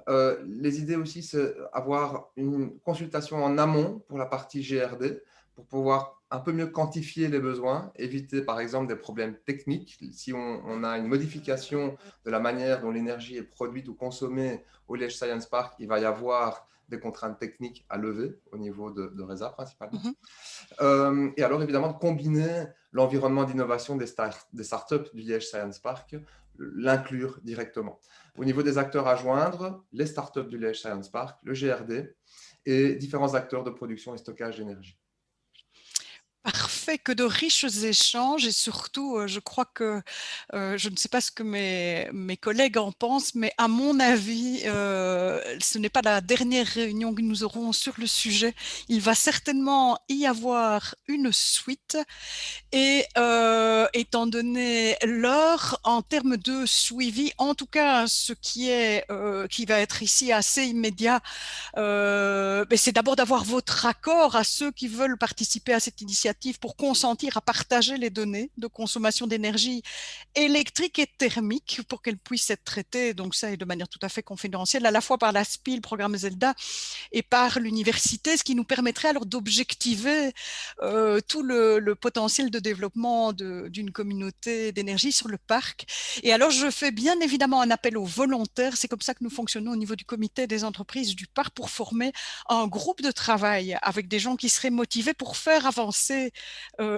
Les idées aussi, c'est avoir une consultation en amont pour la partie GRD, pour pouvoir un peu mieux quantifier les besoins, éviter par exemple des problèmes techniques. Si on a une modification de la manière dont l'énergie est produite ou consommée au Liège Science Park, il va y avoir des contraintes techniques à lever au niveau de RESA principalement. Et alors évidemment de combiner l'environnement d'innovation des startups du Liège Science Park, l'inclure directement. Au niveau des acteurs à joindre, les startups du Liège Science Park, le GRD et différents acteurs de production et stockage d'énergie. Parfait, que de riches échanges et surtout, je crois que, je ne sais pas ce que mes collègues en pensent, mais à mon avis, ce n'est pas la dernière réunion que nous aurons sur le sujet. Il va certainement y avoir une suite et étant donné l'heure, en termes de suivi, en tout cas, ce qui va être ici assez immédiat, c'est d'abord d'avoir votre accord à ceux qui veulent participer à cette initiative pour consentir à partager les données de consommation d'énergie électrique et thermique pour qu'elles puissent être traitées, donc ça est de manière tout à fait confidentielle, à la fois par la SPI, le programme Zelda, et par l'université, ce qui nous permettrait alors d'objectiver tout le potentiel de développement d'une communauté d'énergie sur le parc. Et alors je fais bien évidemment un appel aux volontaires, c'est comme ça que nous fonctionnons au niveau du comité des entreprises du parc pour former un groupe de travail avec des gens qui seraient motivés pour faire avancer lancer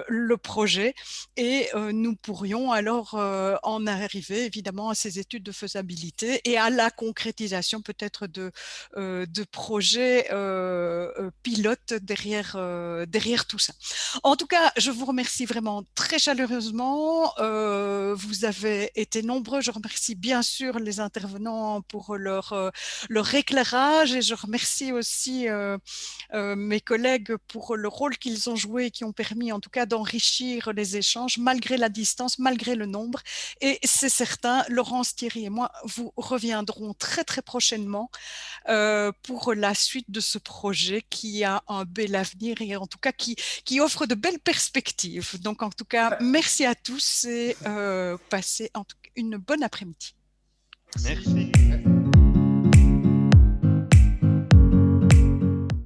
le projet et nous pourrions alors en arriver évidemment à ces études de faisabilité et à la concrétisation peut-être de projets pilotes derrière tout ça. En tout cas, je vous remercie vraiment très chaleureusement. Vous avez été nombreux. Je remercie bien sûr les intervenants pour leur éclairage et je remercie aussi mes collègues pour le rôle qu'ils ont joué et qui ont permis en tout cas d'enrichir les échanges malgré la distance, malgré le nombre. Et c'est certain, Laurence, Thierry et moi, vous reviendrons très très prochainement pour la suite de ce projet qui a un bel avenir et en tout cas qui offre de belles perspectives. Donc en tout cas, merci à tous et passez une bonne après-midi. Merci.